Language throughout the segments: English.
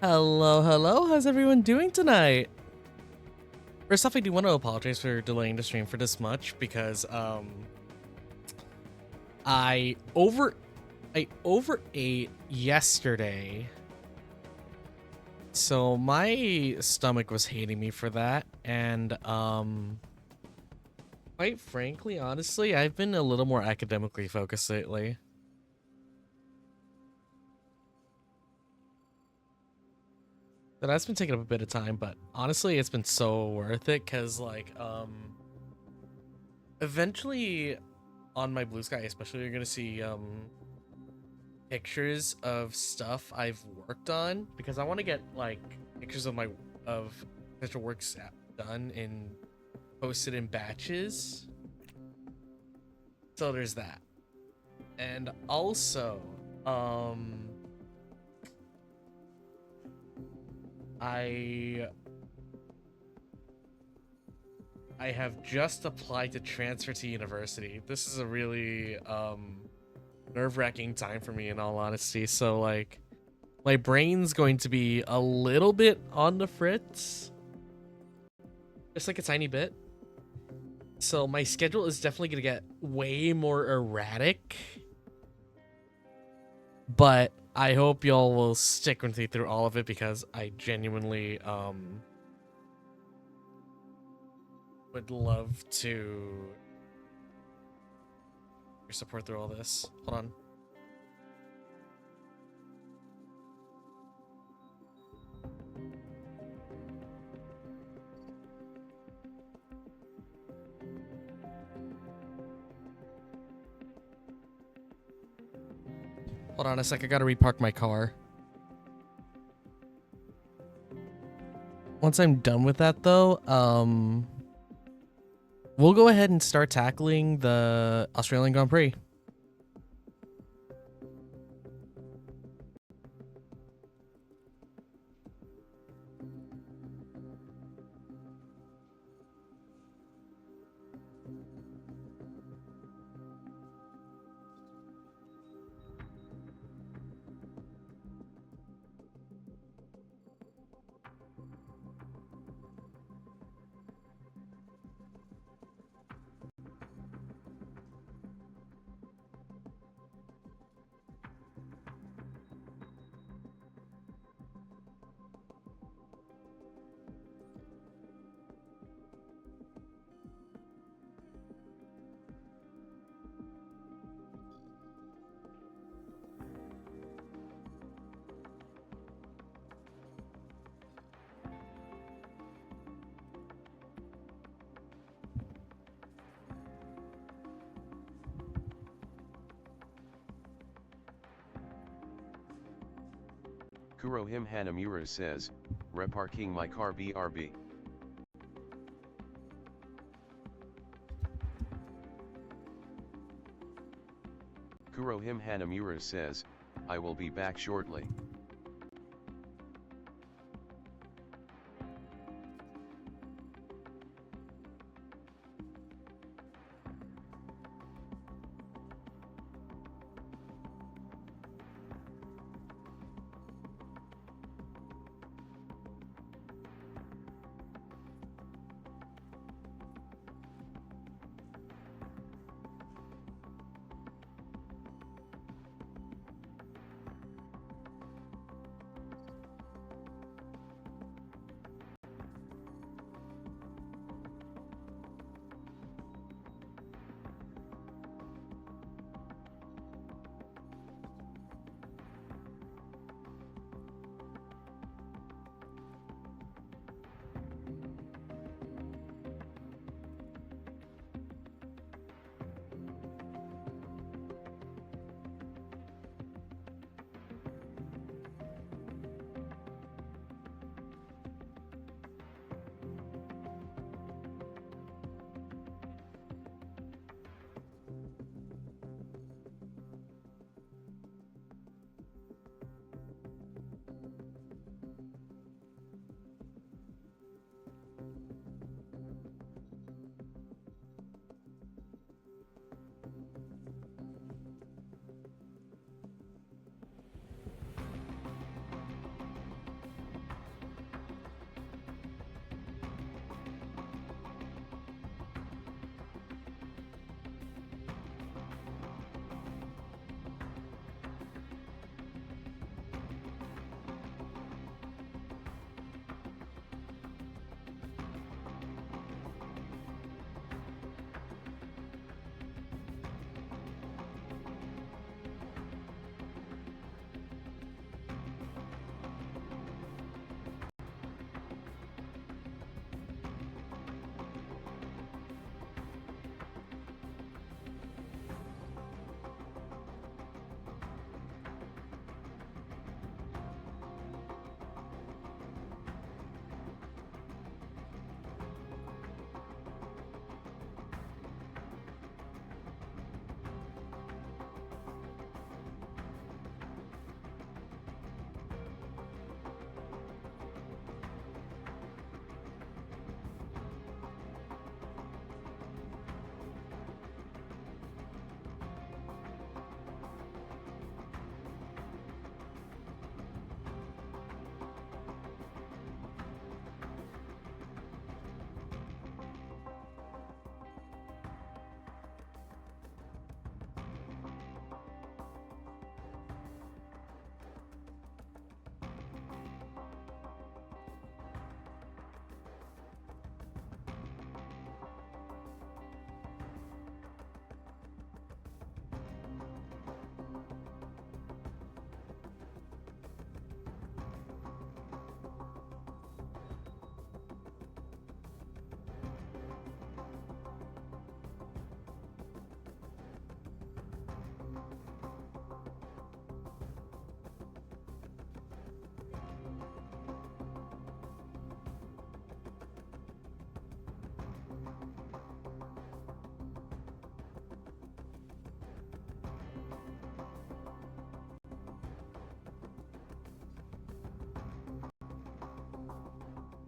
Hello, hello. How's everyone doing tonight? First off, I do want to apologize for delaying the stream for this much because I overate yesterday. So my stomach was hating me for that, and quite frankly, honestly, I've been a little more academically focused lately. So that's been taking up a bit of time, but honestly, it's been so worth it because eventually on my blue sky especially, you're gonna see pictures of stuff I've worked on because I want to get like pictures of my of potential works done and posted in batches. So there's that. And also um I I have just applied to transfer to university. This is a really nerve-wracking time for me, in all honesty. So like my brain's going to be a little bit on the fritz, just like a tiny bit. So my schedule is definitely gonna get way more erratic, but I hope y'all will stick with me through all of it because I genuinely would love to your support through all this. Hold on. Hold on a sec. I gotta repark my car. Once I'm done with that, though, we'll go ahead and start tackling the Australian Grand Prix. Kurohim Hanamura says, reparking my car BRB. Kurohim Hanamura says, I will be back shortly.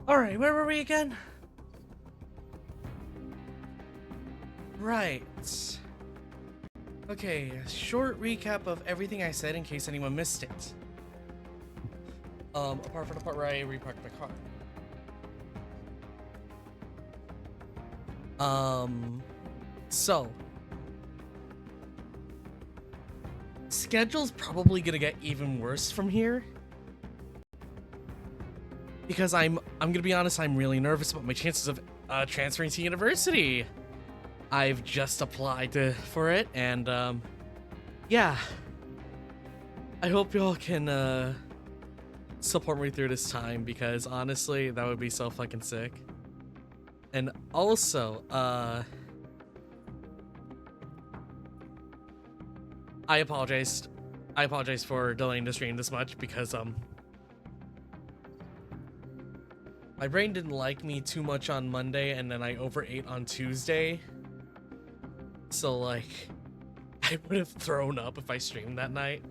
Alright, where were we again? Right. Okay, a short recap of everything I said in case anyone missed it. Apart from the part where I reparked my car. So schedule's probably gonna get even worse from here. Because I'm gonna be honest, I'm really nervous about my chances of transferring to university. I've just applied for it, and yeah. I hope y'all can support me through this time, because honestly, that would be so fucking sick. And also, I apologize for delaying the stream this much, because my brain didn't like me too much on Monday, and then I overate on Tuesday. So like, I would have thrown up if I streamed that night.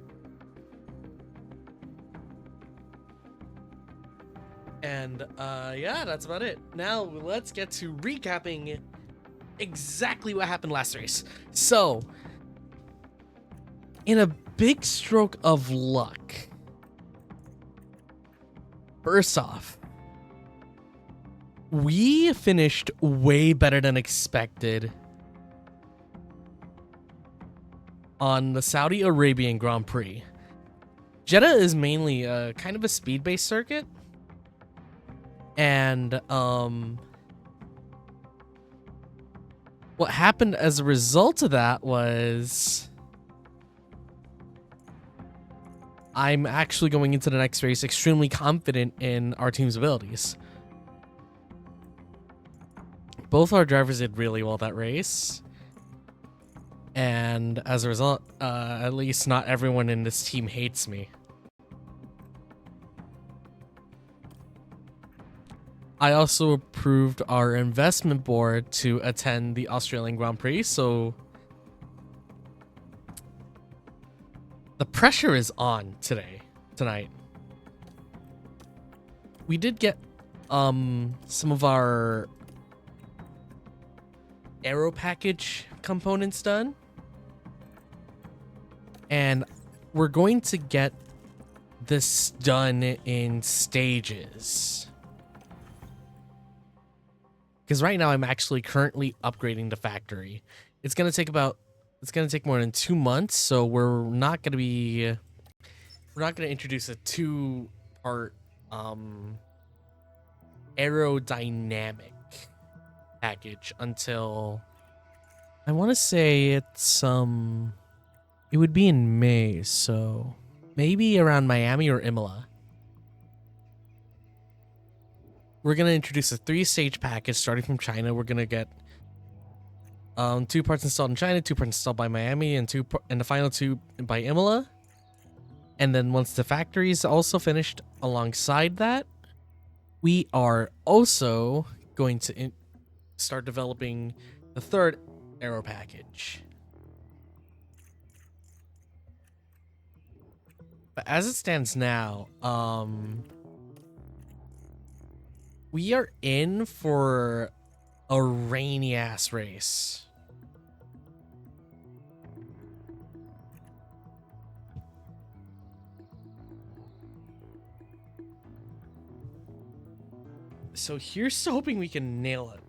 And yeah, that's about it. Now let's get to recapping exactly what happened last race. So, in a big stroke of luck, first off, we finished way better than expected on the Saudi Arabian Grand Prix. Jeddah is mainly kind of a speed-based circuit. And what happened as a result of that was I'm actually going into the next race extremely confident in our team's abilities. Both our drivers did really well that race. And as a result, at least not everyone in this team hates me. I also approved our investment board to attend the Australian Grand Prix, so the pressure is on tonight. We did get some of our aero package components done, and we're going to get this done in stages. Because right now I'm actually currently upgrading the factory. It's gonna take more than 2 months, so we're not gonna introduce a 2-part aerodynamic package until I want to say it's it would be in May, so maybe around Miami or Imola. We're going to introduce a 3-stage package starting from China. We're going to get 2 parts installed in China, 2 parts installed by Miami, and the final 2 by Imola. And then once the factory is also finished alongside that, we are also going to start developing the 3rd aero package. But as it stands now, we are in for a rainy ass race. So here's to hoping we can nail it.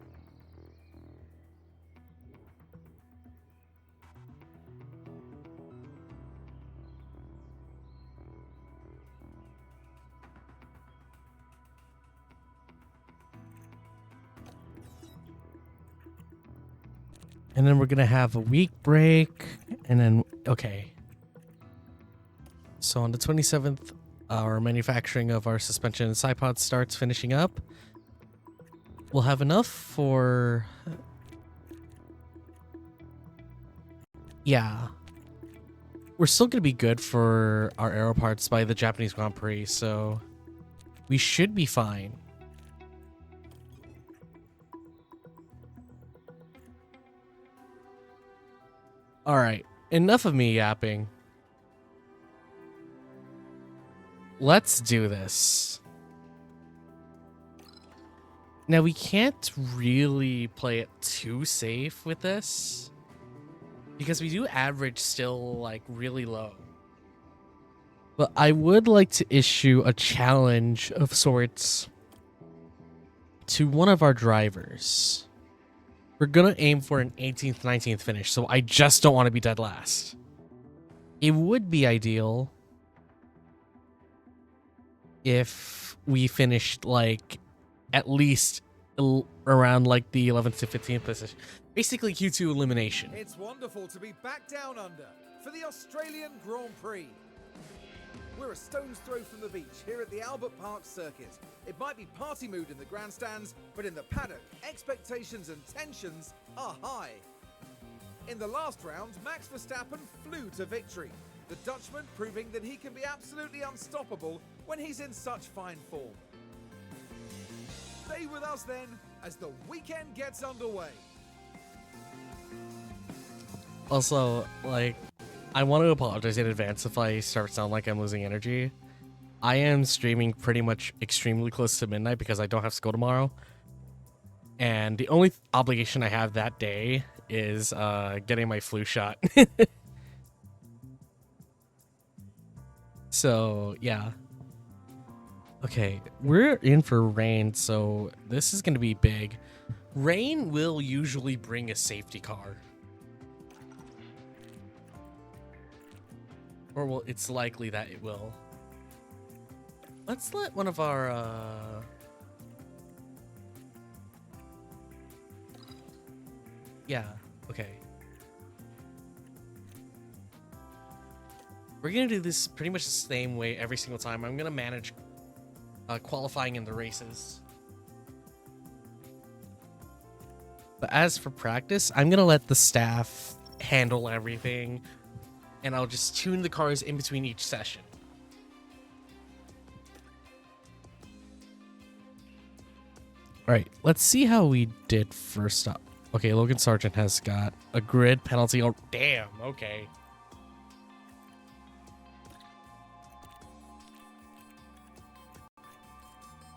And then we're going to have a week break. And then, okay. So on the 27th, our manufacturing of our suspension and side pods starts finishing up. We'll have enough for... Yeah. We're still going to be good for our aero parts by the Japanese Grand Prix, so we should be fine. All right, enough of me yapping. Let's do this. Now, we can't really play it too safe with this because we do average still like really low. But I would like to issue a challenge of sorts to one of our drivers. We're gonna aim for an 18th, 19th finish, so I just don't want to be dead last. It would be ideal if we finished like at least around like the 11th to 15th position. Basically Q2 elimination. It's wonderful to be back down under for the Australian Grand Prix. We're a stone's throw from the beach here at the Albert Park circuit. It might be party mood in the grandstands, but in the paddock, expectations and tensions are high. In the last round, Max Verstappen flew to victory, the Dutchman proving that he can be absolutely unstoppable when he's in such fine form. Stay with us then as the weekend gets underway. Also, like, I want to apologize in advance if I start to sound like I'm losing energy. I am streaming pretty much extremely close to midnight because I don't have school tomorrow. And the only obligation I have that day is getting my flu shot. So, yeah. Okay, we're in for rain, so this is going to be big. Rain will usually bring a safety car. Or, well, it's likely that it will. Let's let one of our, yeah, okay. We're gonna do this pretty much the same way every single time. I'm gonna manage qualifying in the races. But as for practice, I'm gonna let the staff handle everything, and I'll just tune the cars in between each session. All right, let's see how we did first up. Okay, Logan Sargent has got a grid penalty. Oh, damn, okay.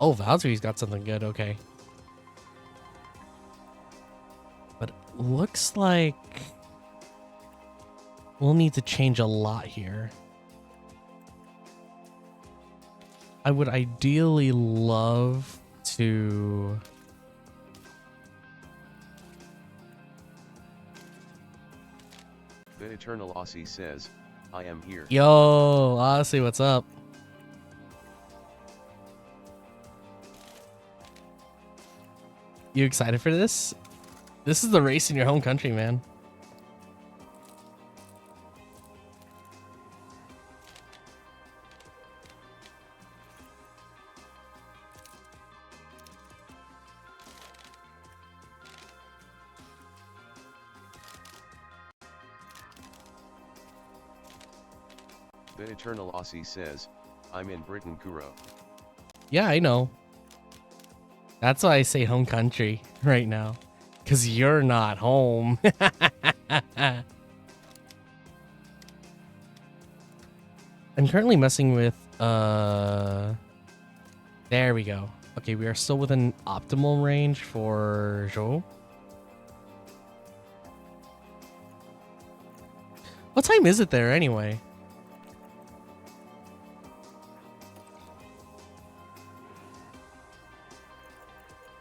Oh, Valtteri's got something good, okay. But it looks like we'll need to change a lot here. I would ideally love to... The Eternal Aussie says, I am here. Yo, Aussie, what's up? You excited for this? This is the race in your home country, man. The Eternal Aussie says, I'm in Britain, Kuro. Yeah, I know. That's why I say home country right now. Because you're not home. I'm currently messing with... There we go. Okay, we are still within optimal range for Joe. What time is it there anyway?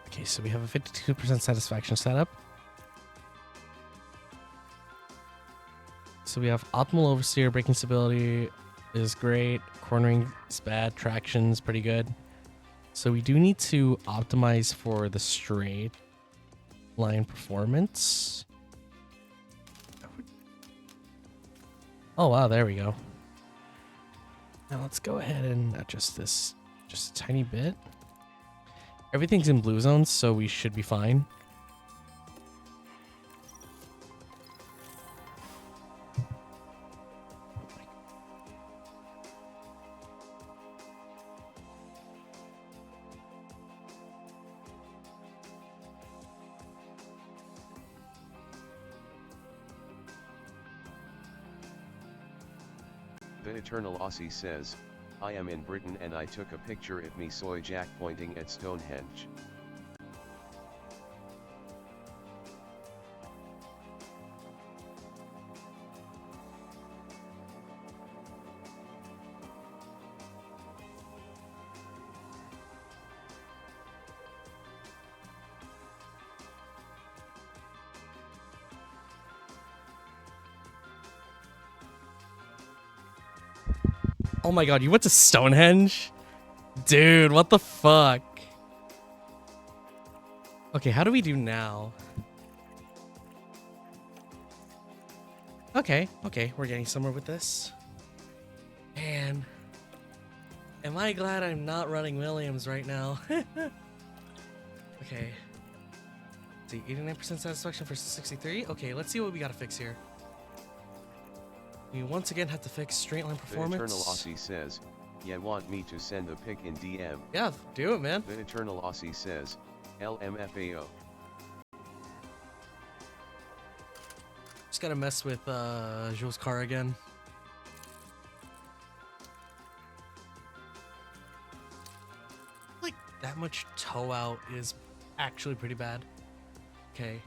Okay, so we have a 52% satisfaction setup. So we have optimal oversteer, braking stability is great, cornering is bad, traction is pretty good. So we do need to optimize for the straight line performance. Oh wow, there we go. Now let's go ahead and adjust this just a tiny bit. Everything's in blue zones, so we should be fine. The Eternal Aussie says, I am in Britain and I took a picture at me soy Jack pointing at Stonehenge. Oh my god, you went to Stonehenge? Dude, what the fuck? Okay, how do we do now? Okay, we're getting somewhere with this. Man, am I glad I'm not running Williams right now? Okay. Let's see, 89% satisfaction versus 63. Okay, let's see what we gotta fix here. We once again have to fix straight line performance. The Eternal Aussie says, yeah, want me to send the pic in DM? Yeah, do it, man. The Eternal Aussie says, LMFAO. Just gotta mess with Jules' car again. Like, that much toe out is actually pretty bad. Okay.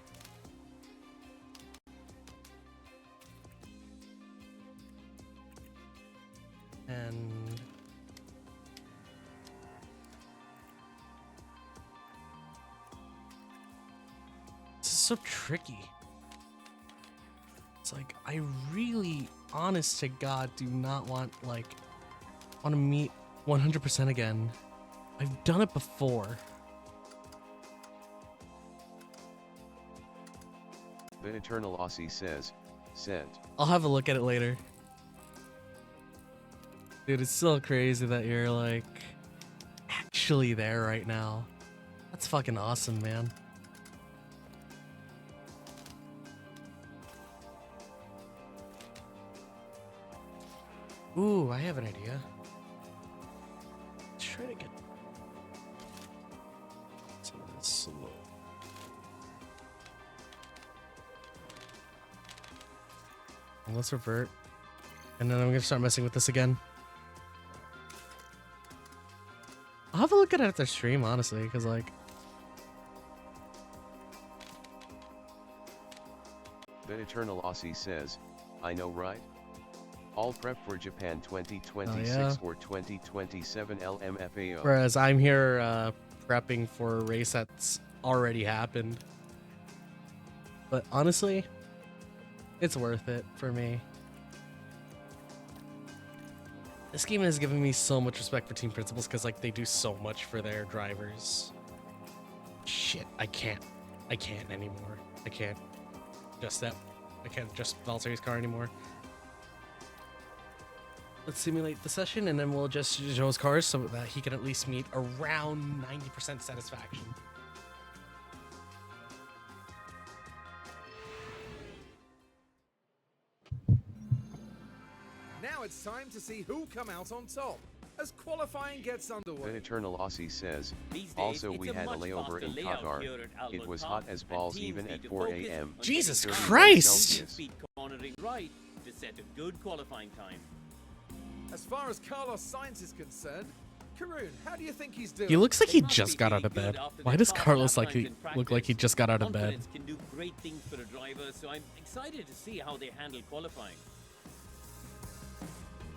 And this is so tricky. It's like, I really, honest to God, do not want to meet 100% again. I've done it before. The Eternal Aussie says, sent. I'll have a look at it later. Dude, it's so crazy that you're like actually there right now. That's fucking awesome, man. Ooh, I have an idea. Let's try to get some of this slow. And let's revert. And then I'm gonna start messing with this again. I'll have a look at it after stream, honestly, because like The Eternal Aussie says, I know, right? All prep for Japan 2026 or 2027 LMFAO. whereas I'm here prepping for a race that's already happened. But honestly, it's worth it for me. This game has given me so much respect for team principals because like they do so much for their drivers. Shit, I can't anymore. I can't just Valtteri's car anymore. Let's simulate the session and then we'll adjust Joe's cars so that he can at least meet around 90% satisfaction. Now it's time to see who'll come out on top as qualifying gets The underway. Eternal Aussie says, These days, also it's we a had a much layover in faster layout Qatar. here at Albert It was Park, hot as and balls teams even need at to 4 focus a.m. on Jesus getting Christ! their speed cornering right to set a good qualifying time. As far as Carlos Sainz is concerned, Karun, how do you think he's doing? He looks like he They must just be got out feeling of good bed. after Why their does fast Carlos lap look times in like he practice. just got out of bed? Confidence can do great things for a driver, so I'm excited to see how they handle qualifying.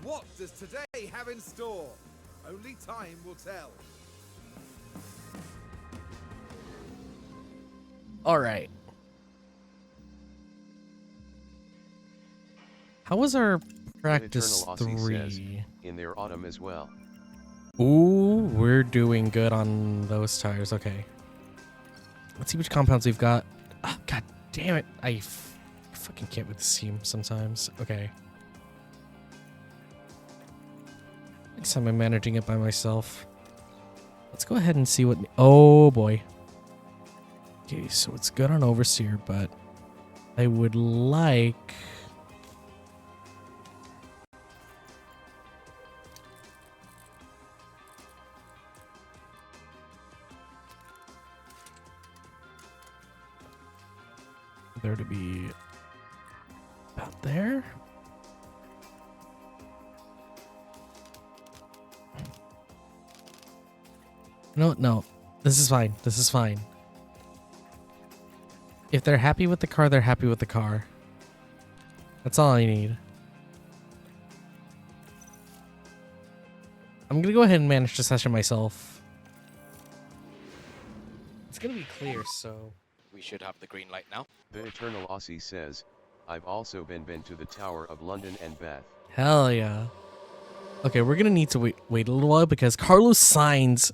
What does today have in store? Only time will tell. All right. How was our practice Eternal Aussie says, 3? in their autumn as well. Ooh, we're doing good on those tires. Okay. Let's see which compounds we've got. Oh, God damn it. I fucking can't with this team sometimes. Okay. Next time I'm managing it by myself. Let's go ahead and see what... Oh, boy. Okay, so it's good on Overseer, but I would like... there to be about there. No, this is fine. This is fine. If they're happy with the car, they're happy with the car. That's all I need. I'm gonna go ahead and manage the session myself. It's gonna be clear, so We should have the green light now. The Eternal Aussie says, I've also been to the Tower of London and Bath. hell yeah. Okay, we're gonna need to wait a little while because Carlos Sainz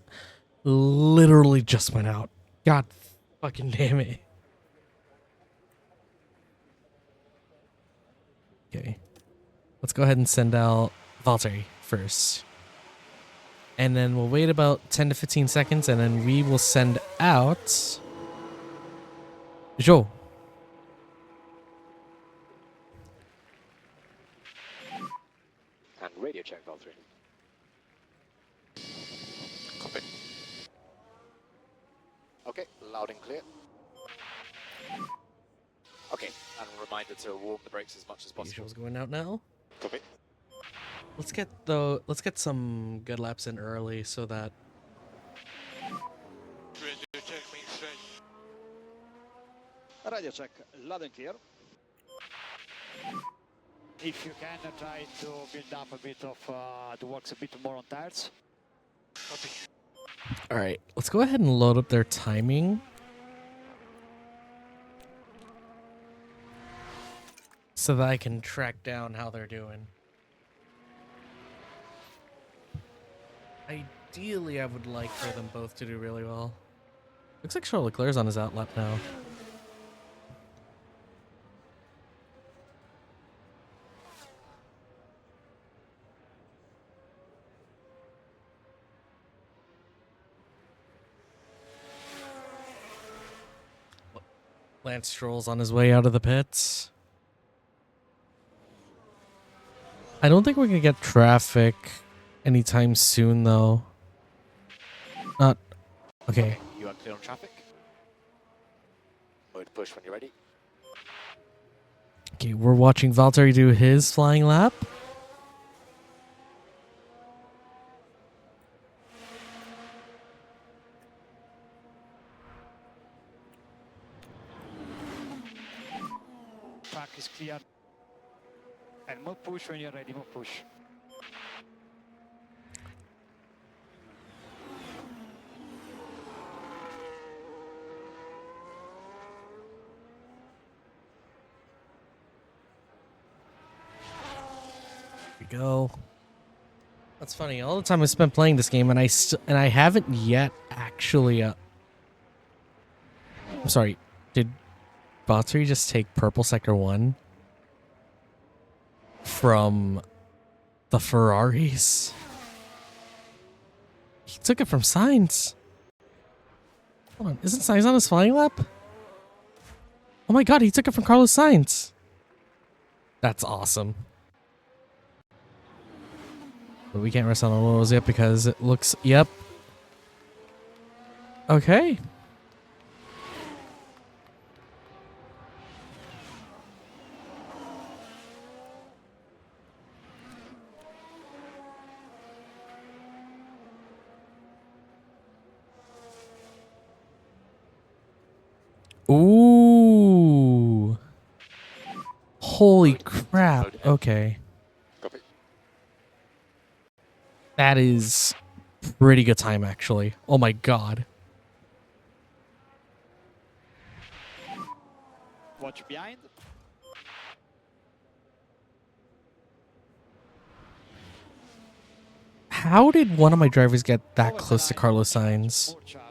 literally just went out. God fucking damn it. Okay. Let's go ahead and send out Valtteri first. And then we'll wait about 10 to 15 seconds and then we will send out Joe. And radio check, Valtteri. Copy. Okay, loud and clear. Okay, and reminder to warm the brakes as much as possible. Joe's going out now. Copy. Let's get some good laps in early so that Radio check means straight. Radio check, loud and clear. If you can, try to build up a bit of the works a bit more on tires. Copy. all right, let's go ahead and load up their timing. So that I can track down how they're doing. Ideally, I would like for them both to do really well. Looks like Charles Leclerc's on his outlap now. Lance Stroll's on his way out of the pits. I don't think we're gonna get traffic anytime soon, though. Not okay. You are clear on traffic. Mode push when you're ready. Okay, we're watching Valtteri do his flying lap. Track is clear. And move push when you're ready, move push. Here we go. That's funny. All the time I spent playing this game, and I haven't yet actually. I'm sorry. Did Valtteri just take purple sector 1 from the Ferraris? He took it from Sainz. Hold on, isn't Sainz on his flying lap? Oh my god, he took it from Carlos Sainz. That's awesome. But we can't rest on our laurels yet because it looks... Yep. Okay. Ooh. Holy crap. Okay. Copy. That is pretty good time, actually. Oh my god. Watch behind. How did one of my drivers get that close to Carlos Sainz? More charge.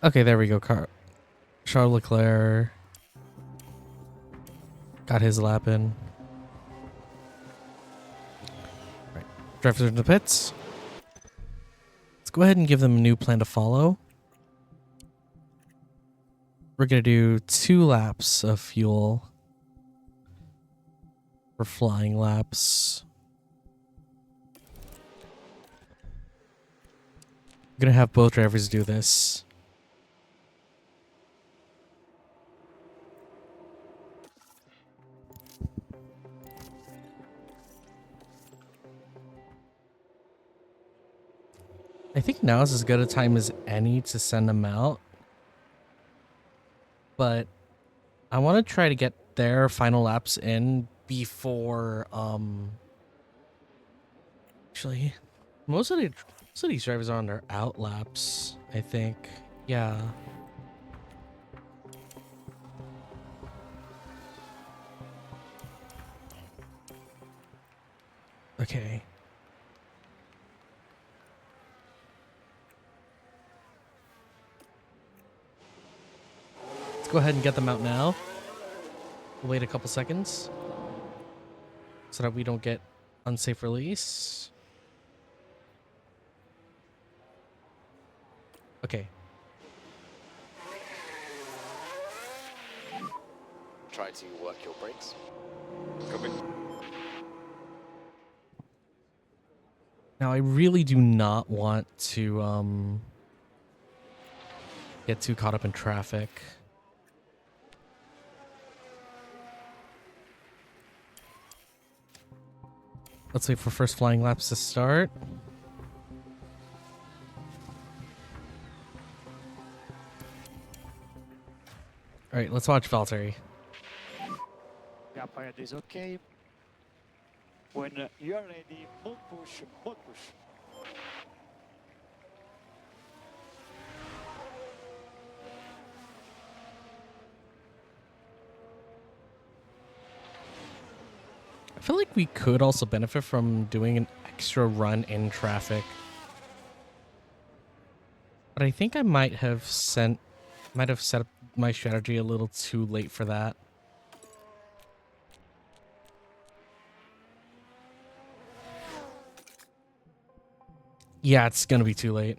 Okay, there we go. Charles Leclerc got his lap in. Right, drivers are in the pits. Let's go ahead and give them a new plan to follow. We're gonna do 2 laps of fuel for flying laps. I'm gonna have both drivers do this. I think now is as good a time as any to send them out. But I want to try to get their final laps in before actually most of these drivers are on their out laps, I think. Yeah. Okay. Let's go ahead and get them out now. We'll wait a couple seconds so that we don't get unsafe release. Okay. Try to work your brakes. Copy. Now, I really do not want to get too caught up in traffic. Let's wait for first flying laps to start. All right, let's watch Valtteri. Gap ahead is okay. When you are ready, mode push, mode push. I feel like we could also benefit from doing an extra run in traffic. But I think I might have set up my strategy a little too late for that. Yeah, it's gonna be too late.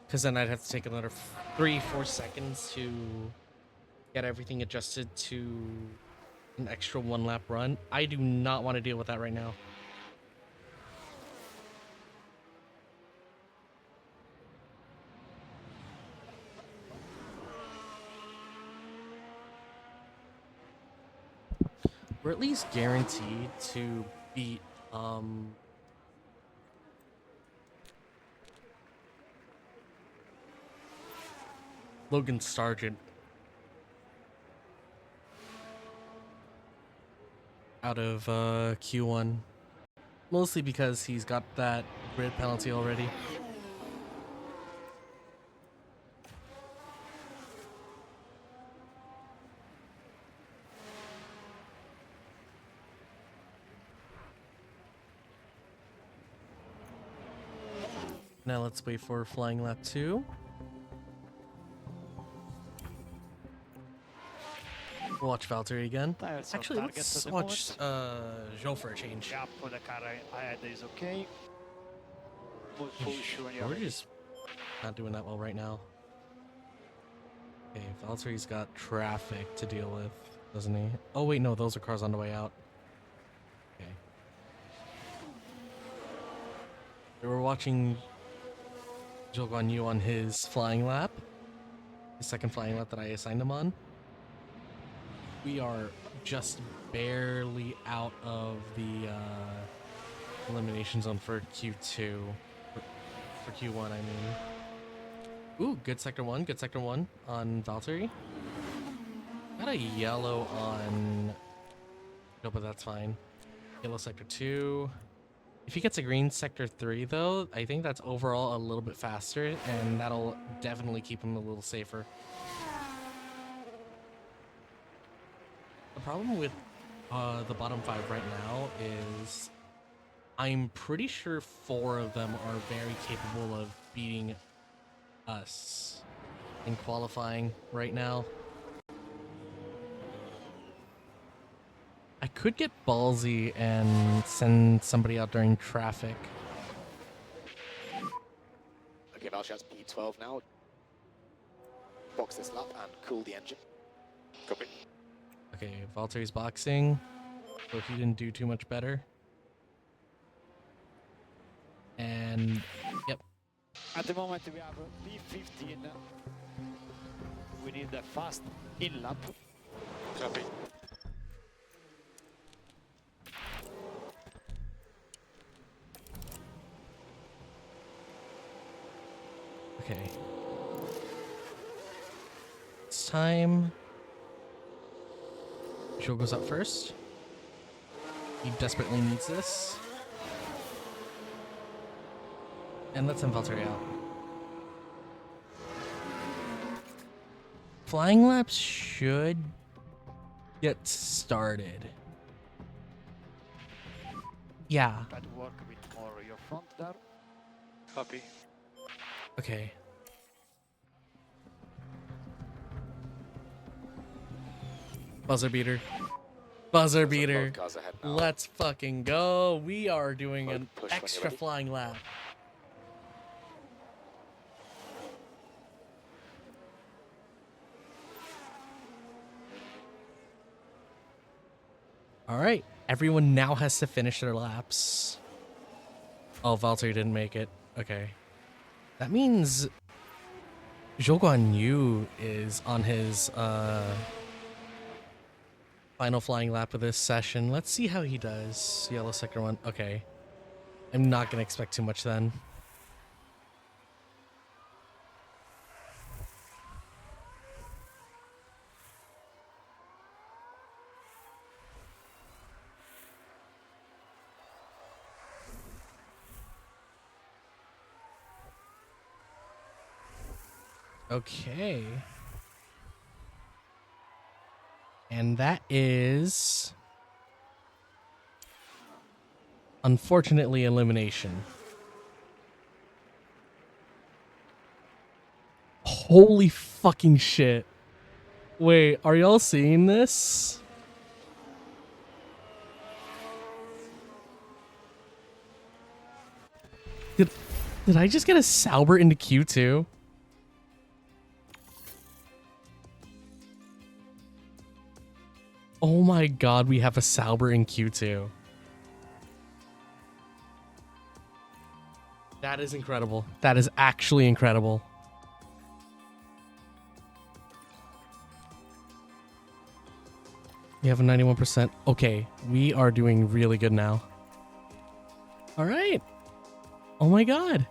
Because then I'd have to take another 3-4 seconds to get everything adjusted to an extra 1-lap run. I do not want to deal with that right now. We're at least guaranteed to beat Logan Sargent out of Q1. Mostly because he's got that grid penalty already. Now let's wait for flying lap 2. We'll watch Valtteri again. Tires on Actually, target let's at the watch moment. Joe for a change. Gap for the car ahead is okay. Mode push when you're We're ready. just not doing that well right now. Okay, Valtteri's got traffic to deal with, doesn't he? Oh wait, no, those are cars on the way out. Okay. We were watching Zhou Guan Yu on his flying lap. His second flying lap that I assigned him on. We are just barely out of the elimination zone for Q2. For Q1, I mean. Ooh, good sector 1, good sector 1 on Valtteri. Got a yellow on... No, but that's fine. Yellow sector 2. If he gets a green sector 3, though, I think that's overall a little bit faster, and that'll definitely keep him a little safer. The problem with the bottom 5 right now is I'm pretty sure 4 of them are very capable of beating us in qualifying right now. I could get ballsy and send somebody out during traffic. Okay, Valshar's P12 now. Box this lap and cool the engine. Copy. Okay, Valtteri's boxing, so he didn't do too much better. And, yep. At the moment we have P15. We need a fast in lap. Copy. Okay. It's time. Joe goes up first. He desperately needs this. And let's send Valtteri out. Flying laps should get started. Yeah. Try to work a bit more your front there. Copy. Okay. Buzzer beater. Buzzer There's a lot beater. of cars ahead now. Let's fucking go. We are doing Mode an push when you're extra ready. flying lap. All right. Everyone now has to finish their laps. Oh, Valtteri didn't make it. Okay. That means Zhou Guanyu is on his final flying lap of this session. Let's see how he does. Yellow sector 1. Okay. I'm not going to expect too much then. Okay. And that is, unfortunately, elimination. Holy fucking shit. Wait, are y'all seeing this? Did I just get a Sauber into Q2? Oh my god, we have a Sauber in Q2. That is incredible. That is actually incredible. We have a 91%. Okay, we are doing really good now. All right. Oh my god.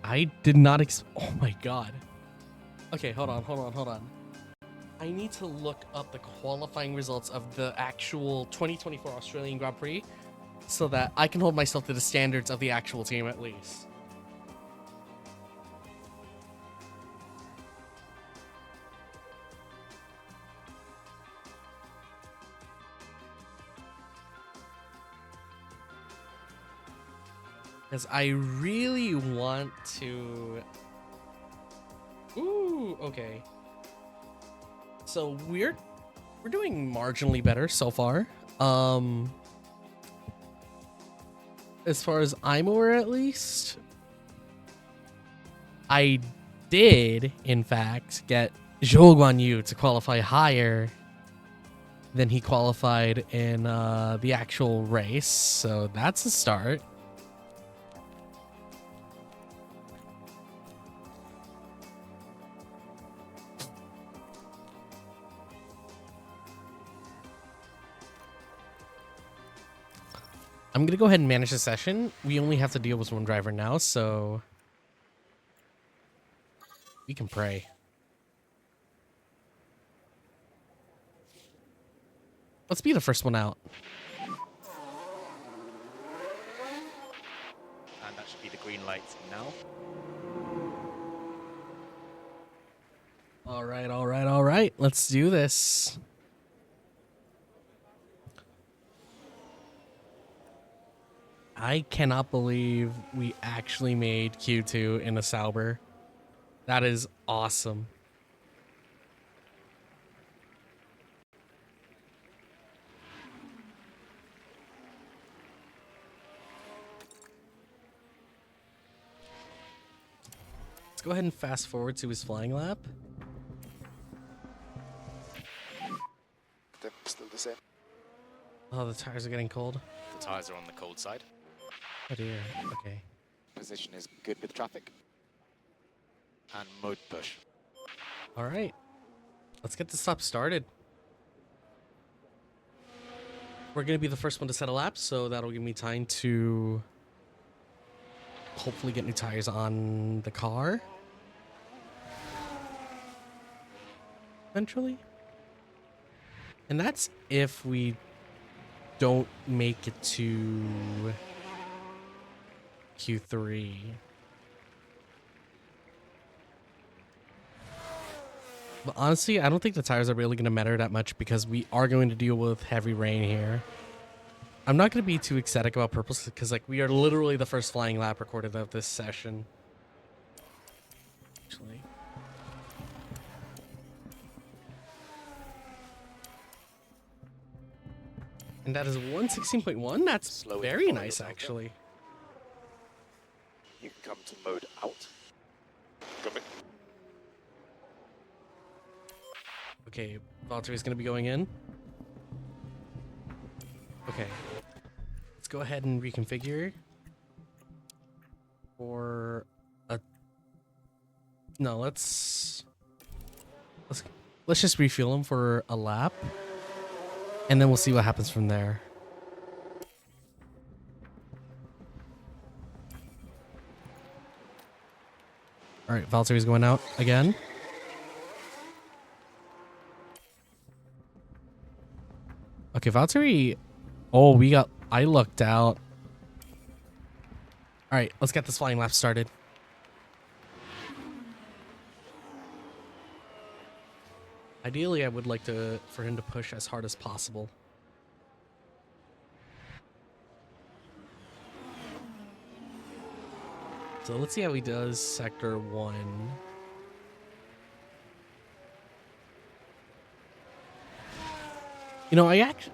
I did not oh my god. Okay, hold on. I need to look up the qualifying results of the actual 2024 Australian Grand Prix so that I can hold myself to the standards of the actual team at least. Because I really want to... Ooh, okay. So we're doing marginally better so far. As far as I'm aware, at least. I did, in fact, get Zhou Guanyu to qualify higher than he qualified in the actual race. So that's a start. I'm going to go ahead and manage the session. We only have to deal with one driver now, so we can pray. Let's be the first one out. And that should be the green light now. All right. Let's do this. I cannot believe we actually made Q2 in a Sauber. That is awesome. Let's go ahead and fast forward to his flying lap. They're still the same. Oh, the tires are getting cold. The tires are on the cold side. Oh dear. Okay. Position is good with traffic. And mode push. All right. Let's get this lap started. We're going to be the first one to set a lap, so that'll give me time to hopefully get new tires on the car. Eventually. And that's if we don't make it to Q3. But honestly, I don't think the tires are really going to matter that much because we are going to deal with heavy rain here. I'm not going to be too ecstatic about purples because like we are literally the first flying lap recorded of this session. Actually. And that is 116.1. That's Slow very in nice, follow, actually. You can come to mode out. Copy. Okay, Valtteri's going to be going in. Okay. Let's go ahead and reconfigure. For a... No, let's just refuel him for a lap. And then we'll see what happens from there. All right, Valtteri's going out again. Okay, Valtteri. Oh, I lucked out. All right, let's get this flying lap started. Ideally, I would like for him to push as hard as possible. So let's see how he does sector 1. You know, I actually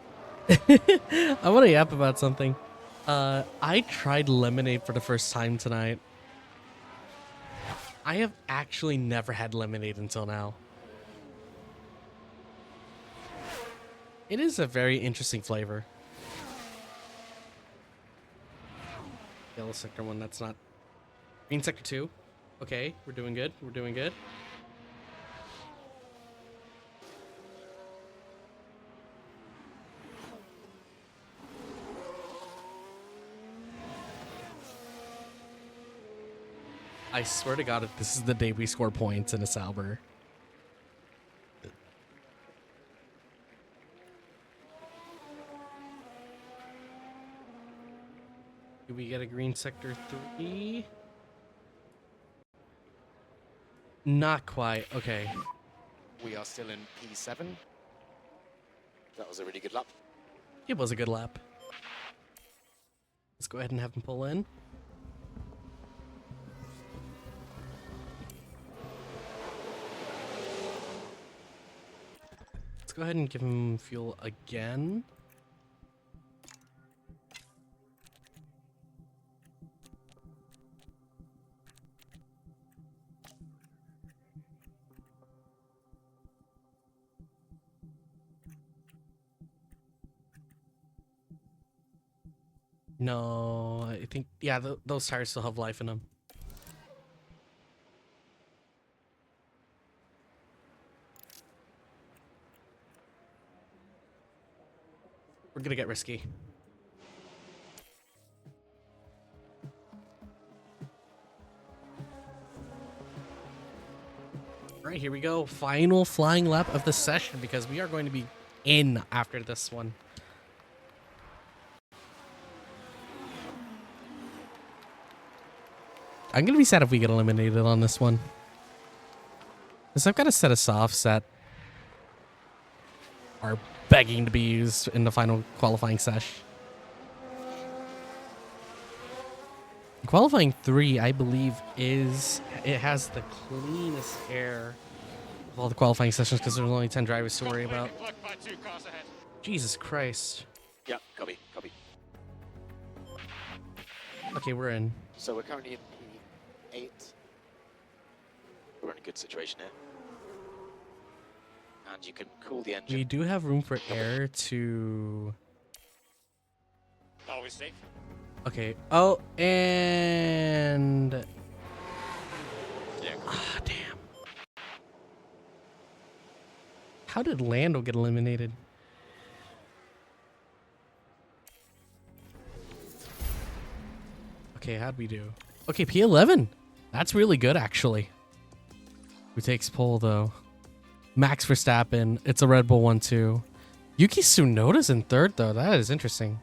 I want to yap about something. I tried lemonade for the first time tonight. I have actually never had lemonade until now. It is a very interesting flavor. Yellow sector 1, that's not... Green sector 2. Okay, we're doing good. We're doing good. I swear to God, if this is the day we score points in a Sauber. Do we get a green sector 3? Not quite. Okay. We are still in P7. That was a really good lap. It was a good lap. Let's go ahead and have him pull in. Let's go ahead and give him fuel again. No, I think, yeah, those tires still have life in them. We're gonna get risky. All right, here we go. Final flying lap of the session because we are going to be in after this one. I'm going to be sad if we get eliminated on this one. Because I've got a set of softs that are begging to be used in the final qualifying sesh. Qualifying 3, I believe, it has the cleanest air of all the qualifying sessions because there's only 10 drivers to worry about. Jesus Christ. Yeah, copy. Okay, we're in. So we're currently in P8. We're in a good situation here. And you can cool the engine. We do have room for air to... Always safe. Okay. Oh, and... Yeah. Ah, damn. How did Lando get eliminated? Okay, how'd we do? Okay, P11. That's really good, actually. Who takes pole, though? Max Verstappen. It's a Red Bull 1-2. Yuki Tsunoda's in third, though. That is interesting.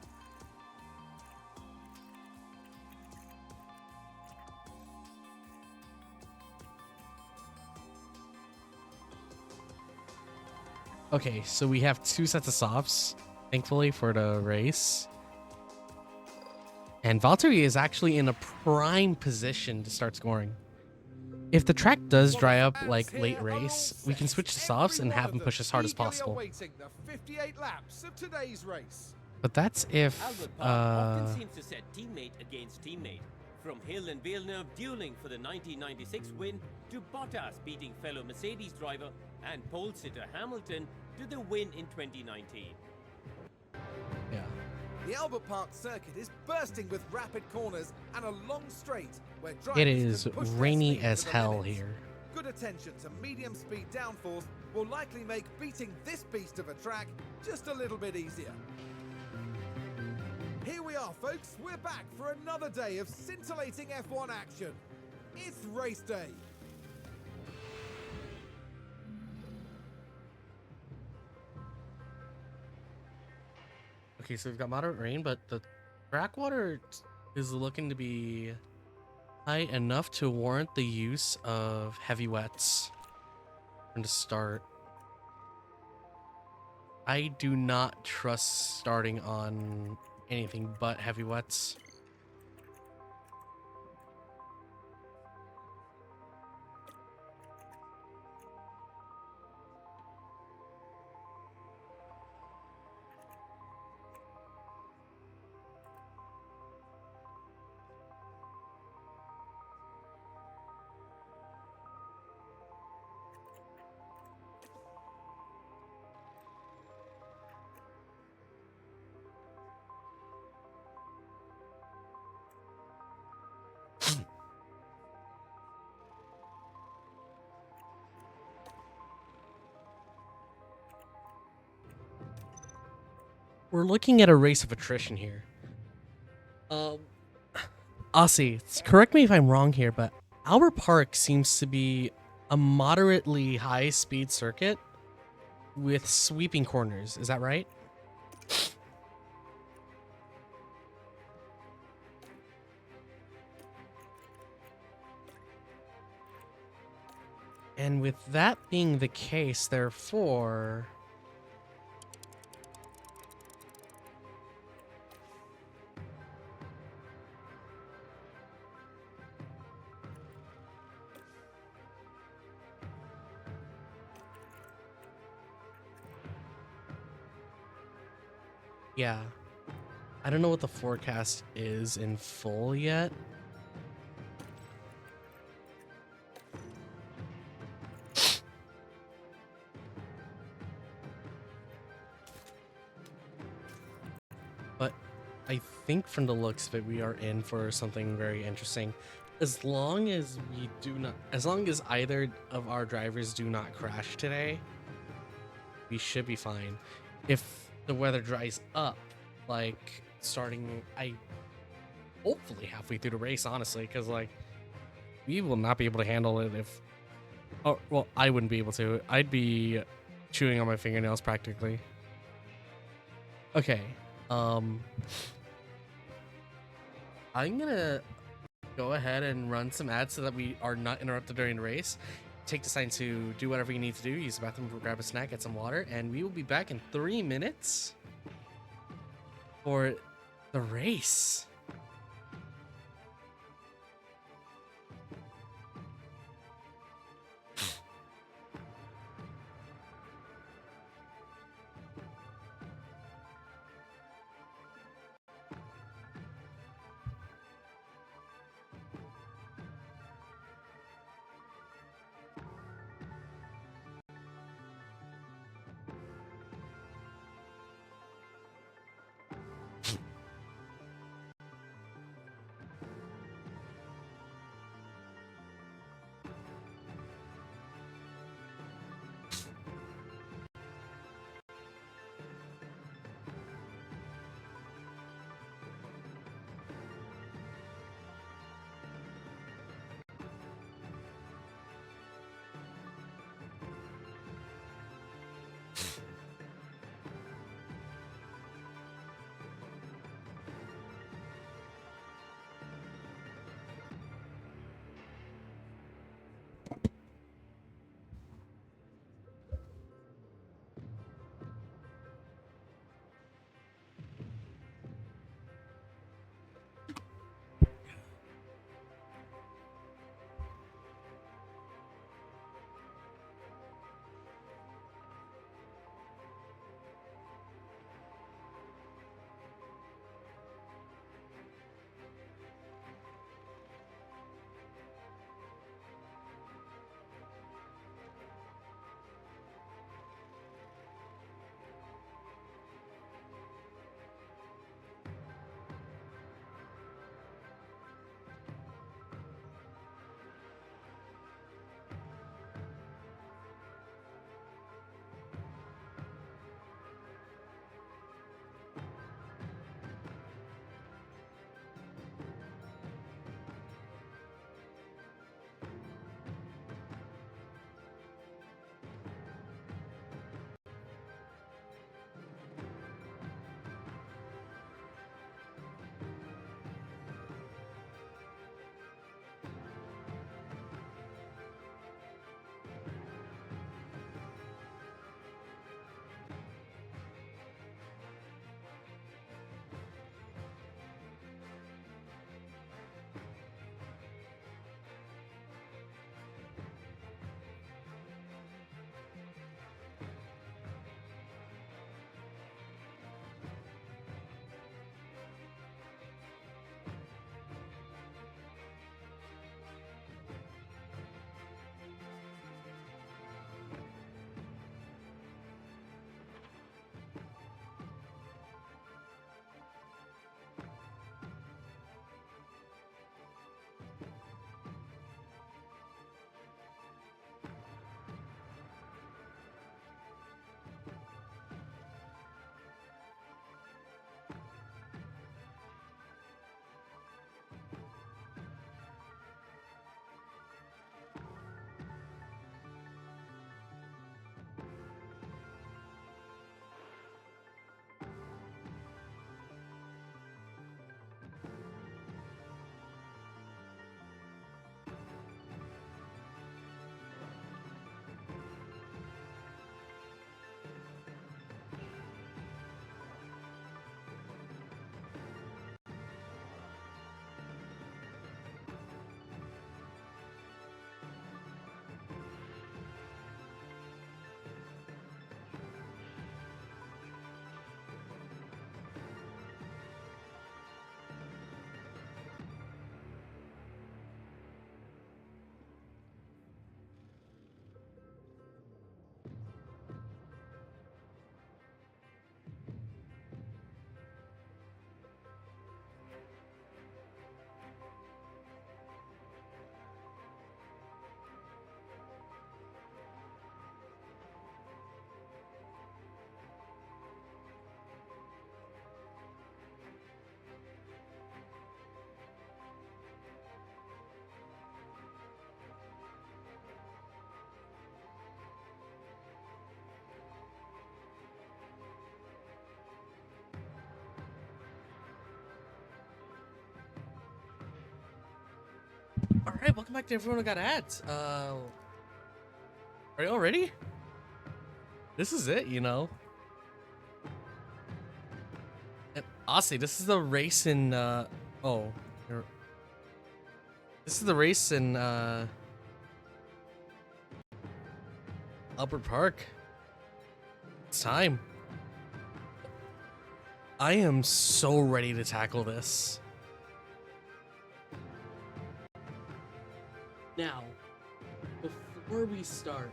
Okay, so we have 2 sets of softs, thankfully, for the race. And Valtteri is actually in a prime position to start scoring. If the track does dry up like late race, we can switch to softs and have him push as hard as possible. The 58 laps of today's race. But that's if Albert Park often seems to set teammate against teammate. From Hill and Villeneuve dueling for the 1996 win, to Bottas beating fellow Mercedes driver and pole sitter Hamilton to the win in 2019. yeah. The Albert Park circuit is bursting with rapid corners and a long straight where drivers It is can push their rainy speed as to the hell limits. here. Good attention to medium speed downforce will likely make beating this beast of a track just a little bit easier. Here we are, folks. We're back for another day of scintillating F1 action. It's race day. Okay, so we've got moderate rain, but the track water is looking to be high enough to warrant the use of heavy wets from the start. I do not trust starting on anything but heavy wets. We're looking at a race of attrition here. Aussie, correct me if I'm wrong here, but Albert Park seems to be a moderately high speed circuit with sweeping corners. Is that right? And with that being the case, therefore, yeah, I don't know what the forecast is in full yet. But I think from the looks of it, we are in for something very interesting. As long as either of our drivers do not crash today, we should be fine. If the weather dries up, like starting, hopefully halfway through the race, honestly, because like we will not be able to handle it if. Oh well, I wouldn't be able to. I'd be chewing on my fingernails practically. Okay, I'm gonna go ahead and run some ads so that we are not interrupted during the race. Take the time to do whatever you need to do. Use the bathroom, grab a snack, get some water, and we will be back in 3 minutes for the race. Alright, welcome back to everyone who got ads. Are you all ready? This is it, you know. And honestly, this is the race in this is the race in Albert Park. It's time. I am so ready to tackle this. Now, before we start,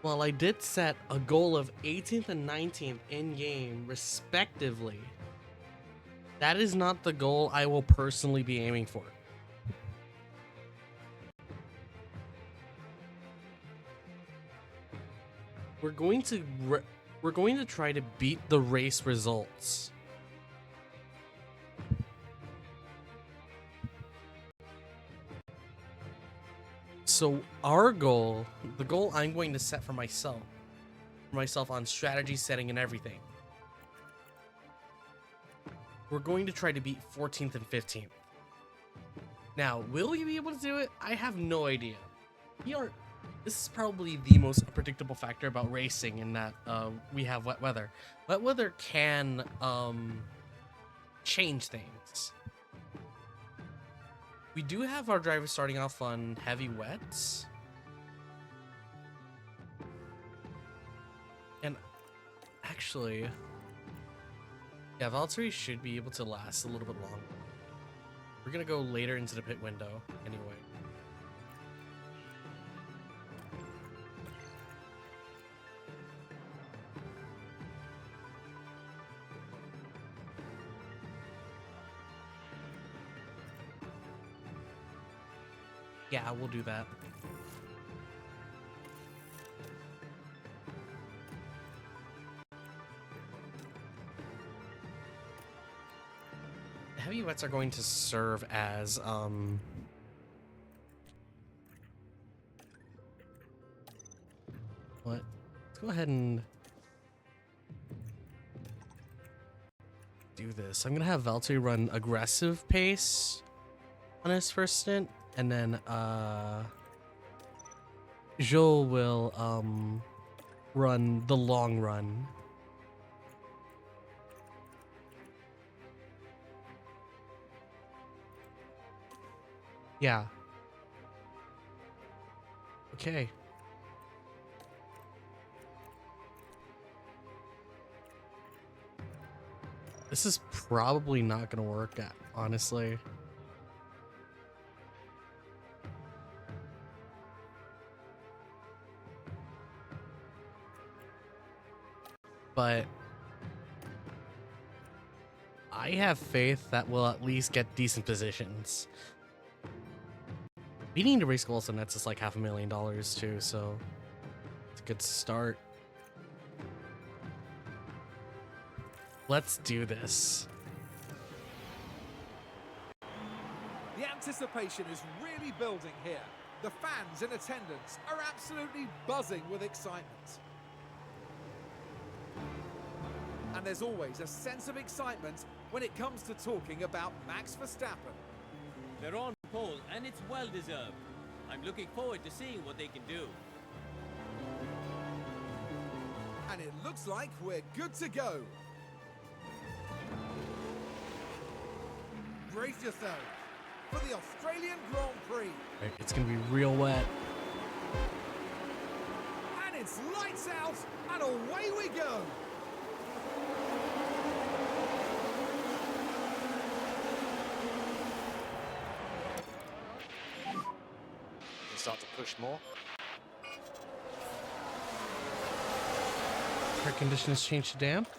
while I did set a goal of 18th and 19th in-game, respectively, that is not the goal I will personally be aiming for. We're going to try to beat the race results. So our goal, the goal I'm going to set for myself on strategy setting and everything, we're going to try to beat 14th and 15th. Now, will we be able to do it? I have no idea. This is probably the most unpredictable factor about racing in that we have wet weather. Wet weather can change things. We do have our drivers starting off on heavy wets. And actually, yeah, Valtteri should be able to last a little bit longer. We're gonna go later into the pit window anyway. Yeah, we'll do that. The heavy wets are going to serve as what? Let's go ahead and do this. I'm gonna have Valtteri run aggressive pace on his first stint. And then Joel will run the long run. Yeah. Okay. This is probably not gonna work out, honestly. But I have faith that we'll at least get decent positions. Beating the race goal also nets us like $500,000 too, so it's a good start. Let's do this. The anticipation is really building here. The fans in attendance are absolutely buzzing with excitement. And there's always a sense of excitement when it comes to talking about Max Verstappen. They're on pole, and it's well deserved. I'm looking forward to seeing what they can do. And it looks like we're good to go. Brace yourself for the Australian Grand Prix. It's gonna be real wet. And it's lights out, and away we go. Start to push more. Air conditions change to damp.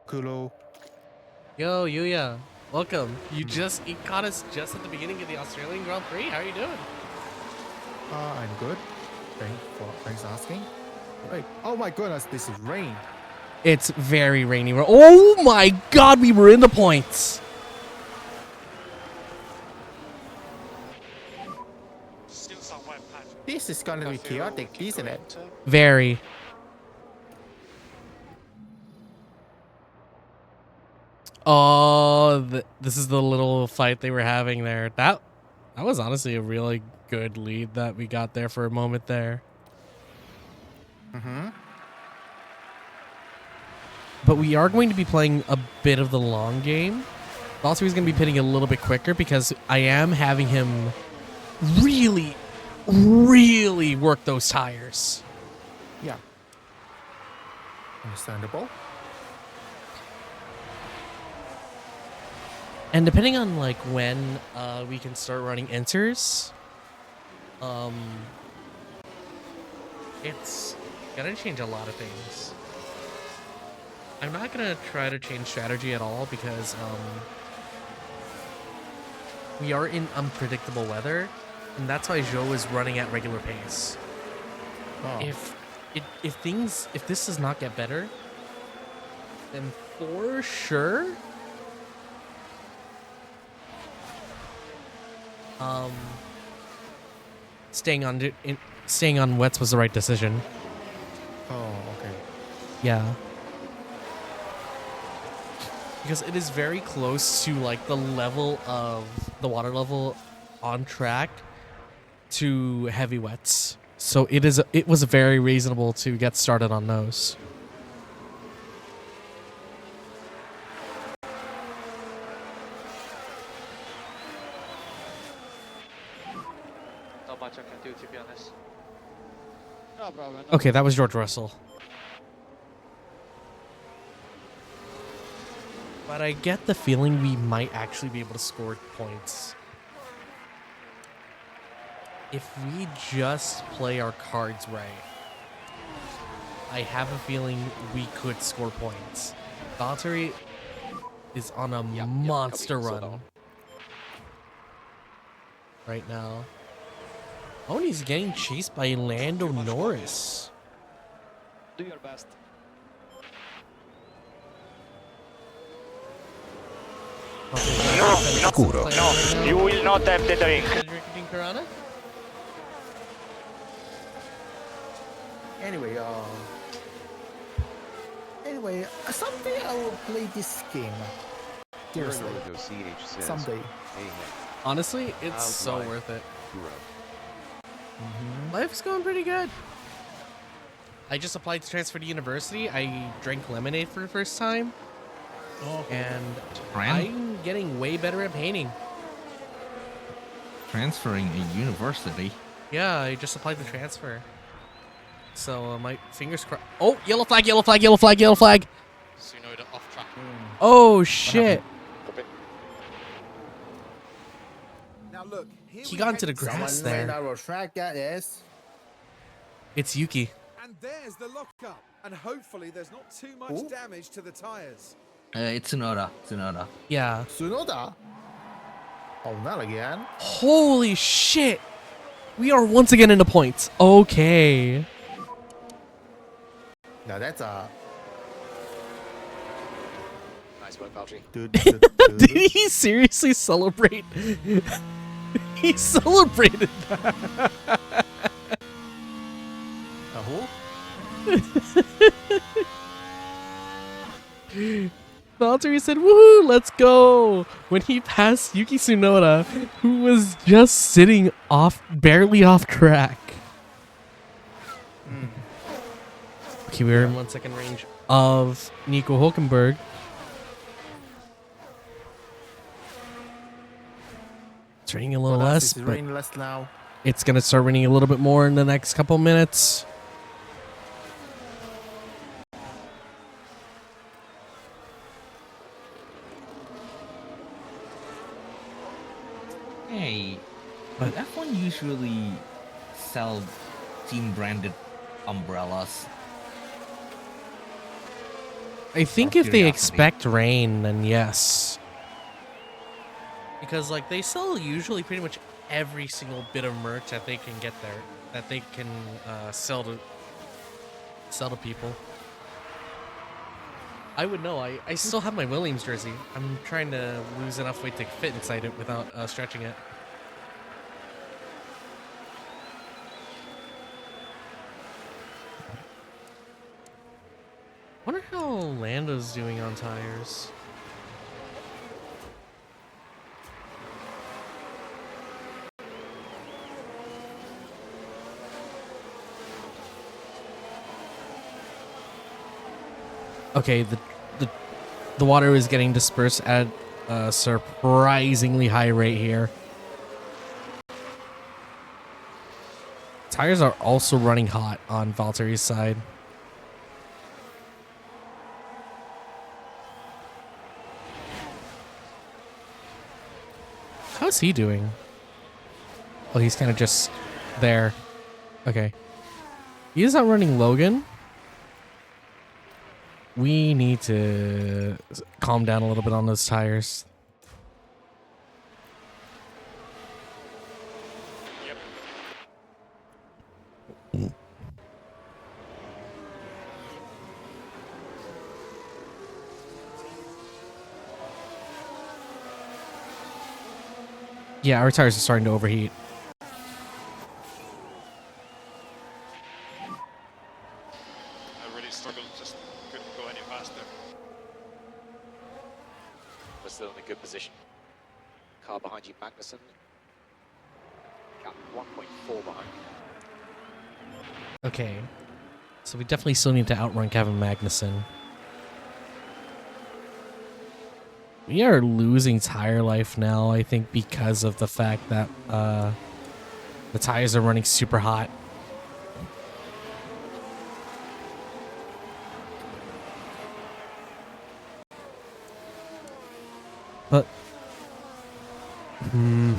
Kulo. Yo, Yuya, welcome. You caught us just at the beginning of the Australian Grand Prix. How are you doing? I'm good. Thanks for asking. Wait, oh my goodness, this is rain. It's very rainy. Oh my god, we were in the points. This is gonna be chaotic, isn't it? Very. Oh, this is the little fight they were having there. That was honestly a really good lead that we got there for a moment there. Mm-hmm. But we are going to be playing a bit of the long game. Also, he's going to be pitting a little bit quicker because I am having him really, really work those tires. Yeah. Understandable. And depending on like when we can start running enters, it's gonna change a lot of things. I'm not gonna try to change strategy at all because we are in unpredictable weather, and that's why Joe is running at regular pace. Oh. If this does not get better, then for sure, staying on wets was the right decision. Oh, okay. Yeah. Because it is very close to like the level of the water level on track to heavy wets. So it was very reasonable to get started on those. Not much I can do, to be honest. No problem. Okay, that was George Russell. But I get the feeling we might actually be able to score points. If we just play our cards right, I have a feeling we could score points. Valtteri is on a monster run right now. Oh, and he's getting chased by Lando Norris. Do your best. No, You will not have the drink. Anyway, someday I will play this game. Seriously. Leonardo CH says, Someday. hey, hey, Honestly, it's so outright. worth it. Kuro. Life's going pretty good. I just applied to transfer to university. I drank lemonade for the first time. And I'm getting way better at painting. Transferring a university. Yeah, I just applied to transfer. So my fingers crossed. Oh, yellow flag, yellow flag, yellow flag, yellow flag. Tsunoda off track. Oh, shit. Now look, here He we got into head the to grass Someone there. made our track, that is. It's Yuki. And there's the lockup. And hopefully there's not too much damage to the tires. It's Tsunoda. Tsunoda. Yeah. Tsunoda? Oh, not again. Holy shit. We are once again in the points. Okay. Now that's a... Nice work, Valtteri. Did he seriously celebrate? He celebrated that. Valtteri said, woohoo, let's go, when he passed Yuki Tsunoda, who was just sitting barely off track. Okay, we're in 1 second range of Nico Hulkenberg. It's raining a little less, It's but raining less now. it's going to start raining a little bit more in the next couple minutes. Hey, but F1 usually sell team-branded umbrellas. I think if they expect rain, then yes. Because like they sell usually pretty much every single bit of merch that they can get there, that they can sell to people. I would know. I still have my Williams jersey. I'm trying to lose enough weight to fit inside it without stretching it. Wonder how Lando's doing on tires. Okay, the water is getting dispersed at a surprisingly high rate here. Tires are also running hot on Valtteri's side. How's he doing? Oh, he's kind of just there. Okay. He is outrunning Logan. We need to calm down a little bit on those tires. Yeah, our tires are starting to overheat. I really struggled, just couldn't go any faster. We're still in a good position. Car behind you, Magnussen. Cat 1.4 behind. Okay. So we definitely still need to outrun Kevin Magnussen. We are losing tire life now, I think, because of the fact that the tires are running super hot. But I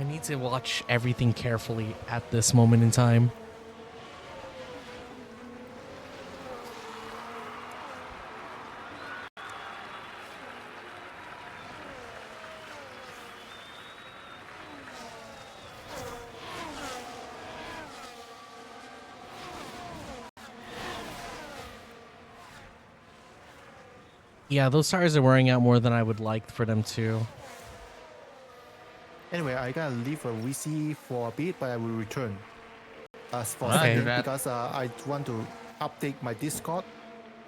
need to watch everything carefully at this moment in time. Yeah, those tires are wearing out more than I would like for them to. Anyway, I gotta leave a VC for a bit, but I will return. For Okay. second, because I want to update my Discord.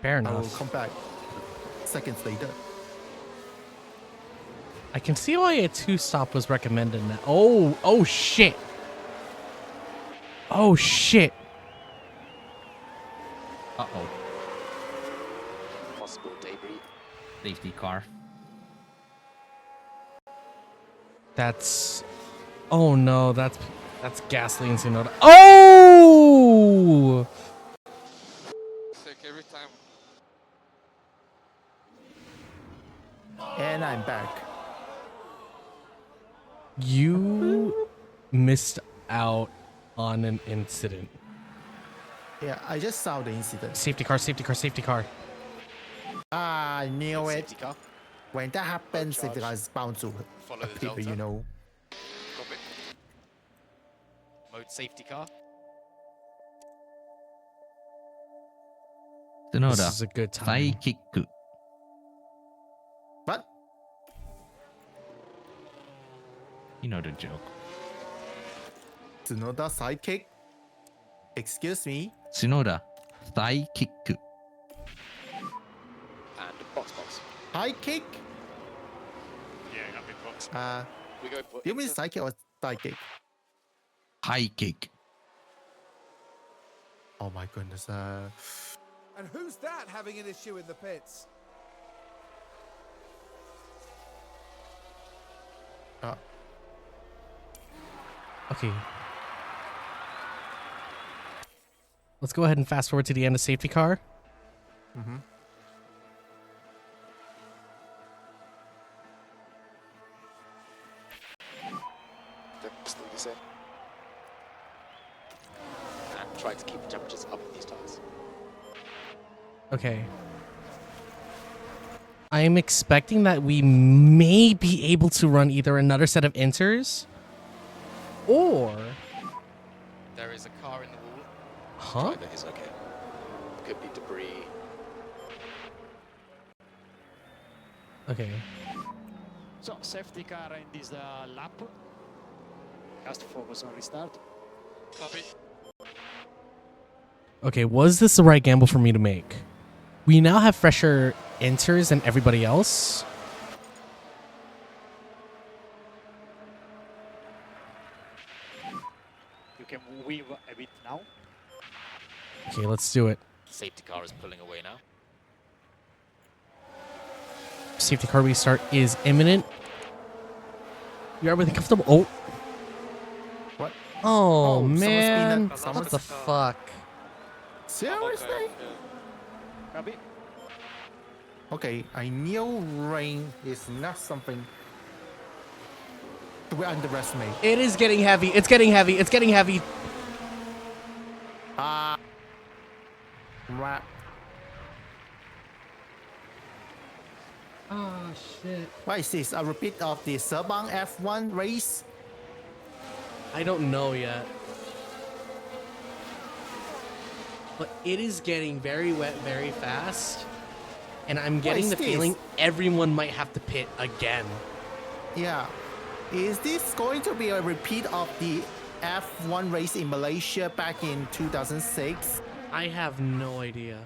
Fair I will enough. come back seconds later. I can see why a 2-stop was recommended now. Oh shit. Oh shit. Uh-oh. Possible debris. Safety car. That's... Oh no, that's gasoline Tsunoda. Oh! Sick every time. And I'm back. You missed out on an incident. Yeah, I just saw the incident. Safety car, safety car, safety car. I knew it. Safety car. When that happens, Charge. safety car is bound to Follow the appear, delta. you know. Copy. Mode safety car. This Tsunoda. is a good time. サイキック。 But You know the joke. Tsunoda sidekick. Excuse me. 角田、サイキック。 And box. High kick? Yeah, I'm in box. We go. Do you mean sidekick or sidekick? ハイキック。 Oh my goodness. And who's that having an issue in the pits? Okay. Let's go ahead and fast forward to the end of safety car. Mm-hmm. Still the same. And try to keep the temperatures up in these tires. Okay. I am expecting that we may be able to run either another set of inters or... There is a car in the wall. Huh? Driver is okay. Could be debris. Okay. So, safety car in this lap. Just focus on restart. Copy. Okay, was this the right gamble for me to make? We now have fresher inters than everybody else. You can weave a bit now. Okay, let's do it. Safety car is pulling away now. safety car restart is imminent. You are within comfortable. Oh. What? Oh, someone's man. been What the fuck? Seriously? Copy. Okay, I knew rain is not something to underestimate. It is getting heavy. It's getting heavy. It's getting heavy. Right. Oh, shit. What is this? A repeat of the Serban F1 race? I don't know yet. But it is getting very wet very fast. And I'm getting the feeling everyone might have to pit again. Yeah. Is this going to be a repeat of the F1 race in Malaysia back in 2006? I have no idea.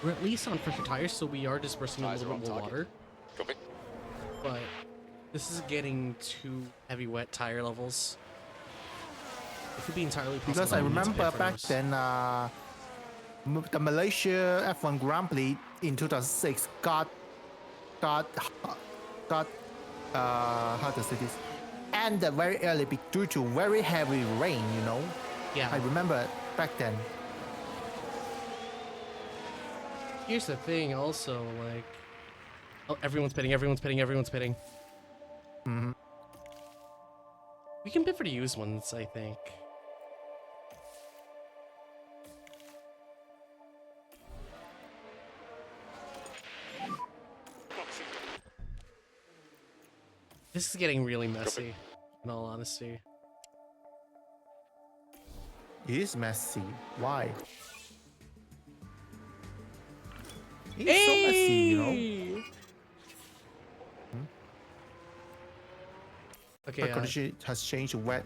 We're at least on fresher tires, so we are dispersing a little bit more water. Copy. But this is getting too heavy wet tire levels. It could be entirely possible. Because I remember back then, the Malaysia F1 Grand Prix in 2006 got how to say this? Ended very early due to very heavy rain, you know? Yeah. I remember back then. Here's the thing also, like... Oh, everyone's pitting, everyone's pitting, everyone's pitting. Mm-hmm. We can pit for the used ones, I think. This is getting really messy, in all honesty. It is messy. Why? It's so messy, you know? Okay, the condition has changed to wet.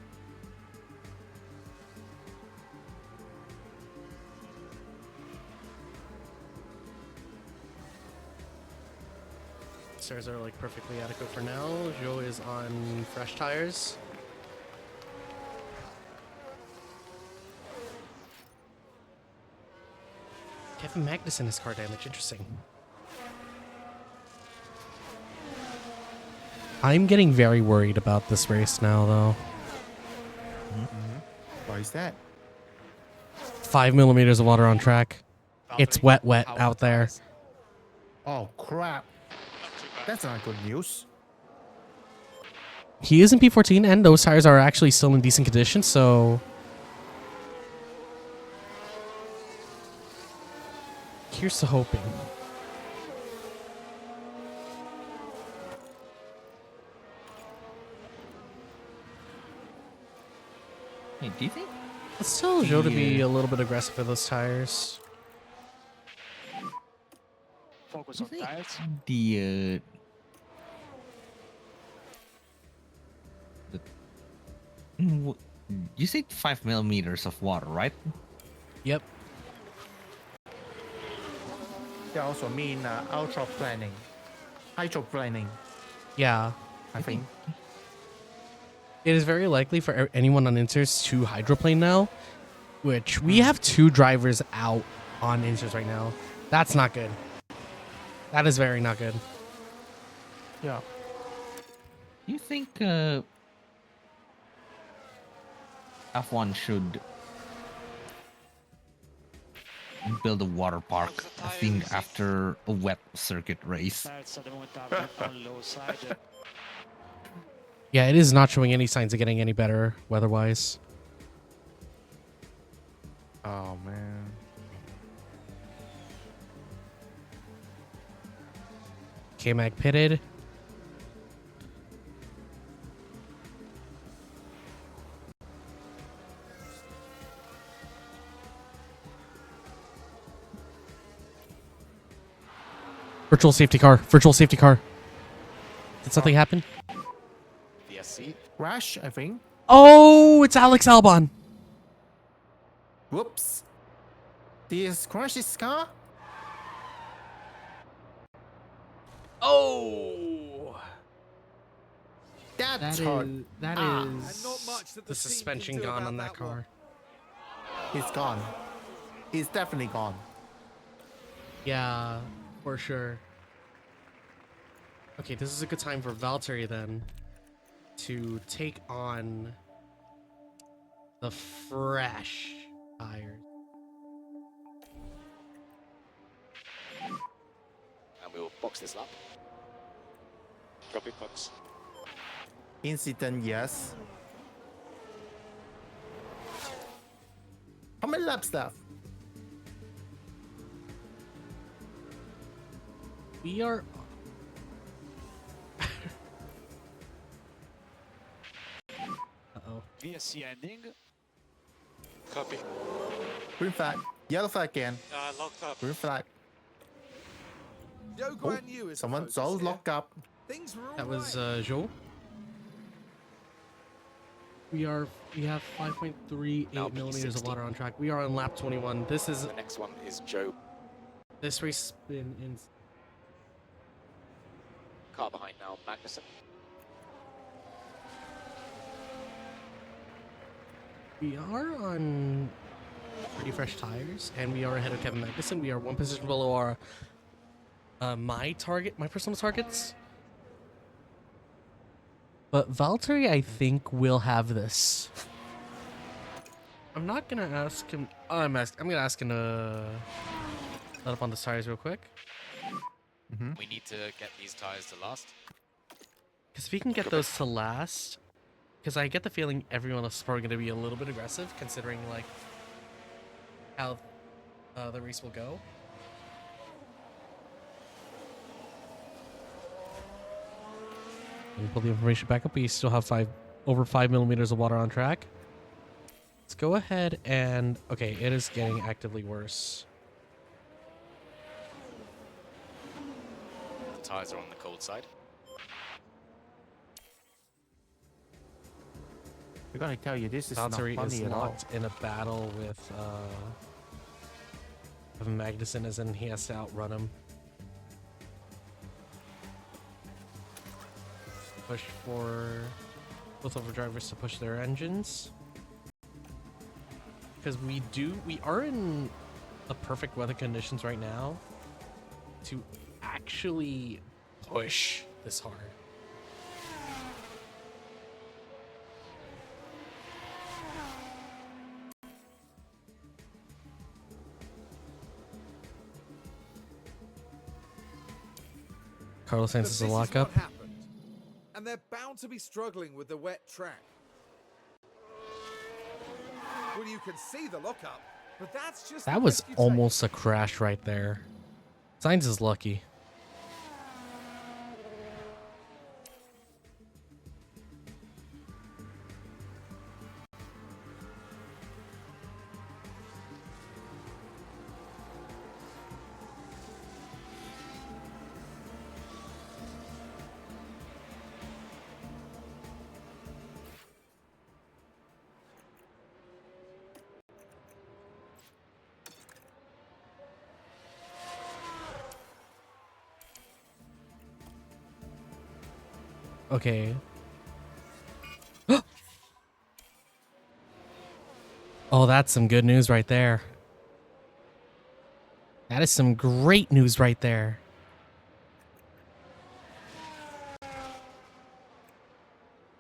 Stairs are like perfectly adequate for now. Joe is on fresh tires. Kevin Magnussen has car damage. Interesting. I'm getting very worried about this race now, though. Why is that? 5 millimeters of water on track. It's wet out there. Oh, crap. That's not good news. He is in P14, and those tires are actually still in decent condition, so... Here's to hoping. Hey, do you think? Let's tell Joe to be a little bit aggressive with those tires. Focus on tires. You said 5 millimeters of water, right? Yep. They also mean ultra planning. Hydroplaning, Yeah. I think. It is very likely for anyone on Inters to hydroplane now, which we have 2 drivers out on Inters right now. That's not good. That is very not good. Yeah. You think F1 should build a water park themed after a wet circuit race? Tires at the moment are on low side. Yeah, it is not showing any signs of getting any better weather-wise. Oh, man. K-Mag pitted. Virtual safety car. Virtual safety car. Did something happen? VSC. Crash, I think. Oh, it's Alex Albon. Whoops. This crash this car? Oh. That's That hard. is... That Ah. is... And not much that The the team suspension can do gone about on that one. car. He's gone. He's definitely gone. Yeah, for sure. Okay, this is a good time for Valtteri then to take on the fresh tires. And we will box this lap. Copy, box. Incident, yes. How many laps left? We are. Uh-oh. VSC ending. Copy. Green flag. Yellow flag again. Locked up. Green flag. Zhou Guan Yu is Someone the so focus here. locked up. Things were all That was right. Zhou. We have 5.38 Now millimeters of P60. water on track. We are on lap 21. This The next one is Joe. race has been in. Car behind now, Magnussen. We are on pretty fresh tires, and we are ahead of Kevin Magnussen. We are one position below our my personal targets. But Valtteri, I think, will have this. I'm not gonna ask him. I'm gonna ask him to let up on the tires real quick. We need to get these tires to last. Because if he can get those to last, because I get the feeling everyone else is probably going to be a little bit aggressive, considering like how the race will go. Let me pull the information back up. We still have over 5 millimeters of water on track. Let's go ahead and okay, it is getting actively worse. The tires are on the cold side. We're gonna tell you this is not Valtteri is funny at all. locked in a battle with Magnussen, as in he has to outrun him. Push for both of our drivers to push their engines. Because we are in the perfect weather conditions right now to actually push this hard. Carlos Sainz is a But this lockup. what happened, and they're bound to be struggling with the wet track. Well, you can see the lockup, but that's just That the was risk you take. almost a crash right there. Sainz is lucky. Okay. Oh, that's some good news right there. That is some great news right there.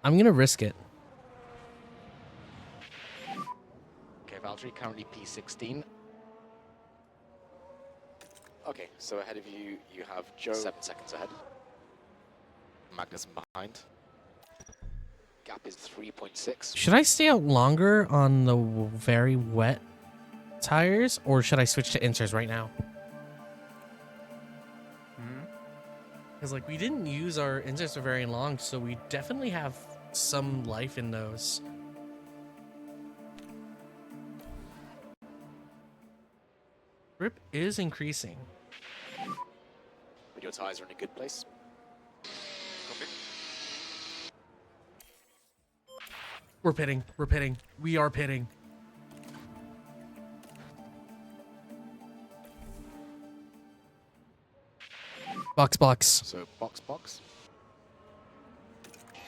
I'm going to risk it. Okay, Valtteri, currently P16. Okay, so ahead of you, you have Joe. 7 seconds ahead. Magnussen behind. Gap is 3.6. Should I stay out longer on the very wet tires, or should I switch to inters right now? Because like we didn't use our inters for very long, so we definitely have some life in those. Grip is increasing. But your tires are in a good place. We're pitting. We're pitting. We are pitting. Box. So box.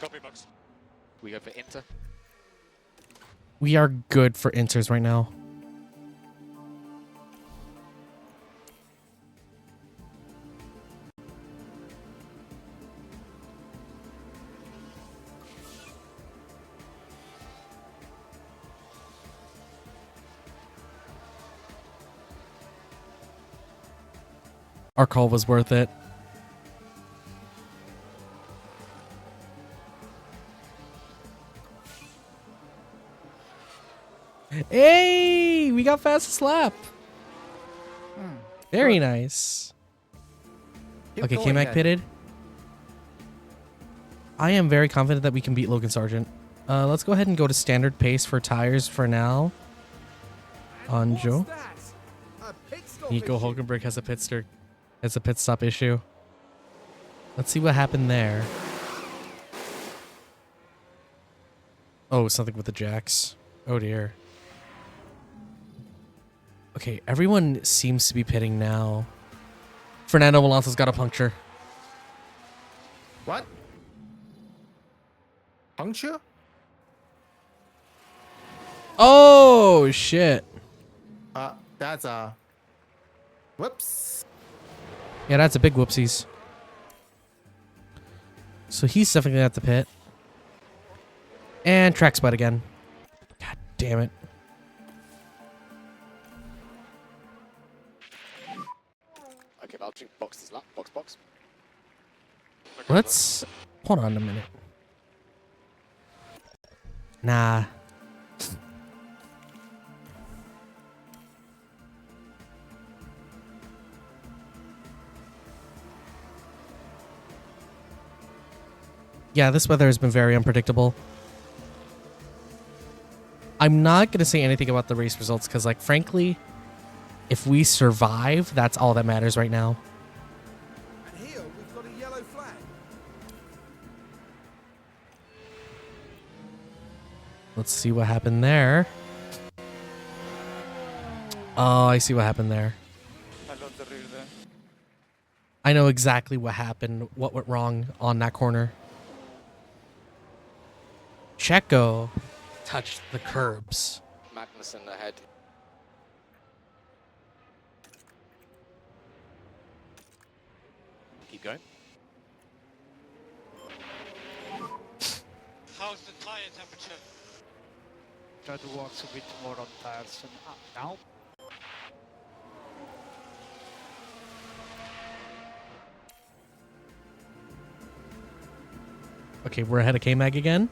Copy, box. We go for Inter. We are good for inters right now. Our call was worth it. Hey, we got fastest lap. Very nice. Okay, K-Mac pitted. I am very confident that we can beat Logan Sargent. Let's go ahead and go to standard pace for tires for now. Anjo. Nico Hulkenberg has a pit stop issue. Let's see what happened there. Oh, something with the jacks. Oh dear. Okay, everyone seems to be pitting now. Fernando Alonso's got a puncture. What? Puncture? Oh shit. That's a whoops. Yeah, that's a big whoopsies. So he's definitely at the pit. And track spot again. God damn it. Okay, I'll do box this lap. Box. Let's hold on a minute. Nah. Yeah, this weather has been very unpredictable. I'm not going to say anything about the race results because, like, frankly, if we survive, that's all that matters right now. And here we've got a yellow flag. Let's see what happened there. Oh, I see what happened there. I know exactly what happened, what went wrong on that corner. Checo touched the curbs. Magnussen ahead. Keep going. How's the tire temperature? Try to walk a bit more on tires and up now. Okay, we're ahead of K-Mag again.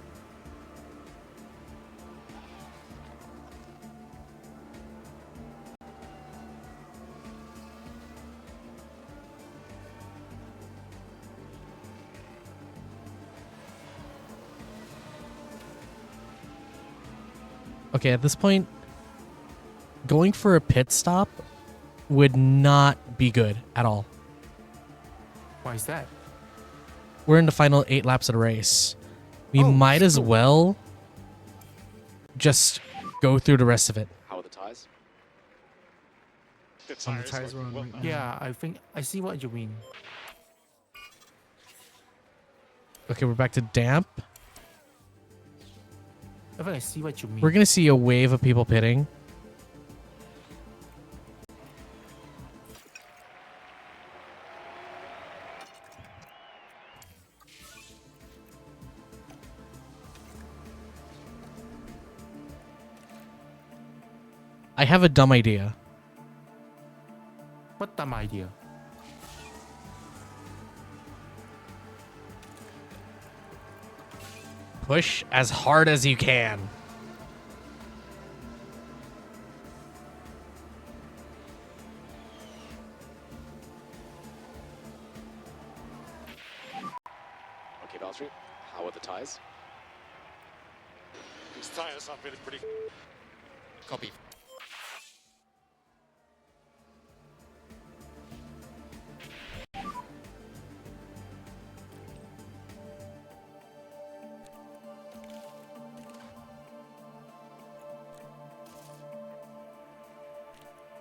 Okay, at this point, going for a pit stop would not be good at all. Why is that? We're in the final 8 laps of the race. We might as well just go through the rest of it. How are the tires? The tires were on. Yeah, I think I see what you mean. Okay, we're back to damp. I think I see what you mean. We're going to see a wave of people pitting. I have a dumb idea. What dumb idea? Push as hard as you can. Okay, Valtteri, how are the tires? These tires are really pretty. Copy.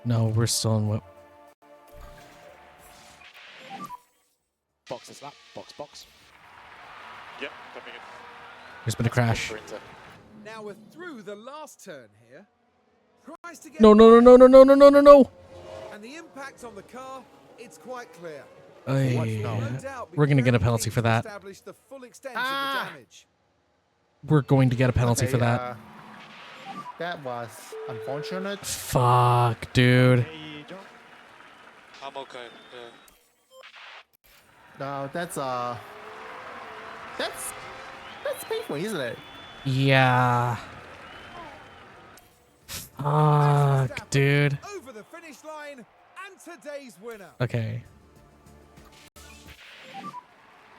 No, we're still in what? Box this lap. Box. Yep, coming in. There's been a crash. Now we're through the last turn here. Tries to get No. And the impact on the car, it's quite clear. Ay, No doubt we're going to get a we penalty need for to that. establish the full extent of the damage. We're going to get a penalty Okay, for that. That was unfortunate. Fuck, dude. Hey, John. I'm okay. Yeah. No, that's painful, isn't it? Yeah. Fuck, dude. Over the finish line and today's winner. Okay.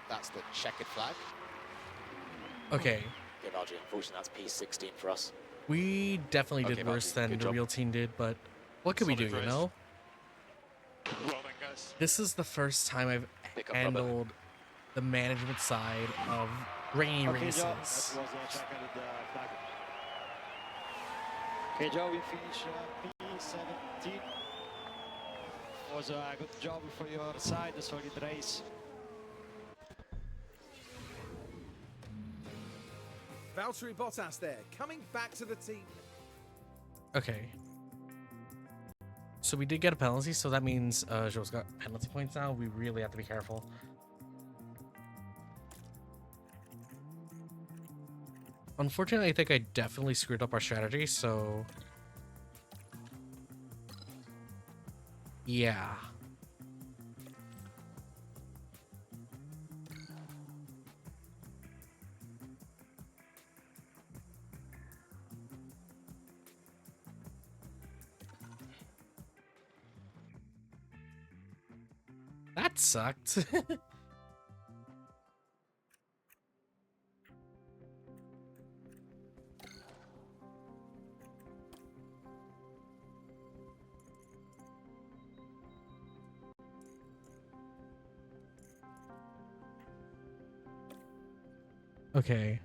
That's the checkered flag. Okay. Okay, Valji, unfortunately that's P16 for us. We definitely Okay, did worse Valji, than good the job. real team did, but what could we do, Solid you race. know? Well done, guys. This is the first time I've Pick up rubber. handled the management side of rainy Okay, races. Joe, that was a checkered flag. Okay, Joe, we finish P17. Was a good job for your side, a solid race. Valtteri Bottas there, coming back to the team. Okay. So we did get a penalty, so that means Joe's got penalty points now. We really have to be careful. Unfortunately, I think I definitely screwed up our strategy, so... Yeah. That sucked. Okay.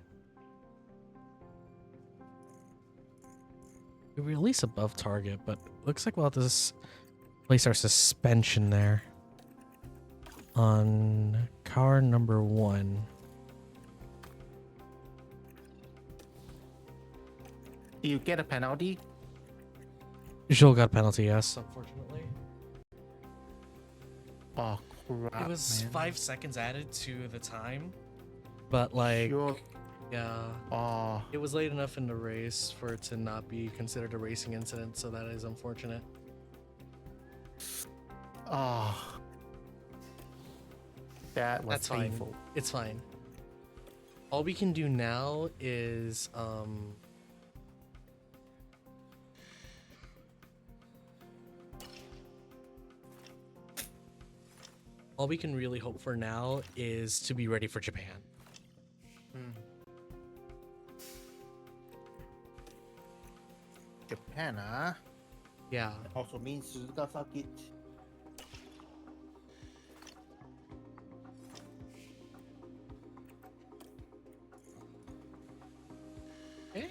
We were at least above target, but looks like we'll have to place our suspension there on car number 1. Do you get a penalty? Joel got a penalty, yes, unfortunately. Oh crap! It was man. 5 seconds added to the time, but like, Sure. yeah, Oh, it was late enough in the race for it to not be considered a racing incident, so that is unfortunate. oh. That was That's fine. painful. It's fine. All we can do now is all we can really hope for now is to be ready for Japan. Japan, huh? Yeah. Also means Suzuka circuit. Hey.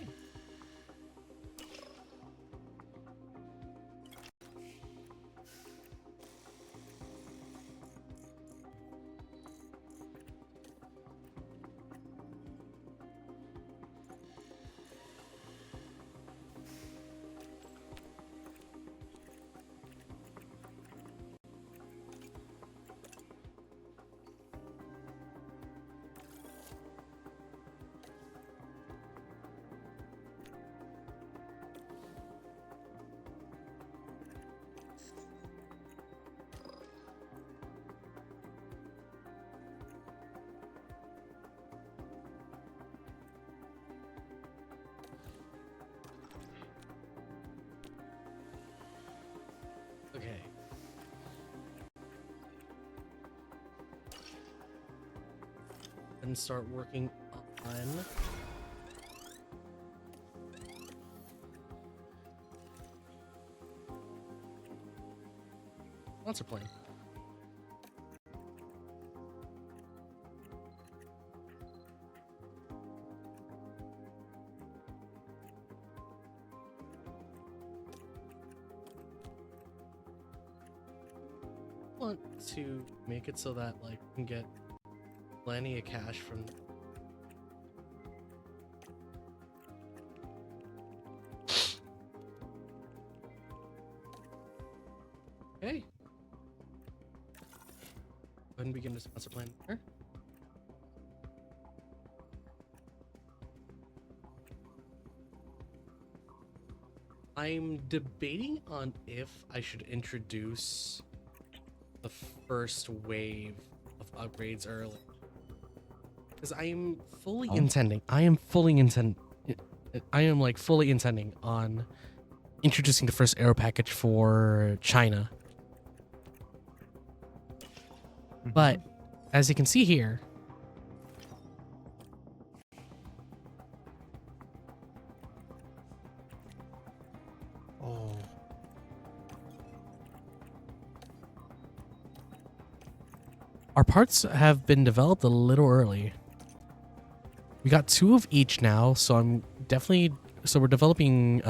Okay. And start working on monster plane. Want to make it so that like we can get plenty of cash from okay. Go ahead and begin the sponsor plan there. I'm debating on if I should introduce the first wave of upgrades early. Because I am fully Oh. intending. I am like fully intending on introducing the first aero package for China. But as you can see here, Oh. our parts have been developed a little early. We got 2 of each now, so we're developing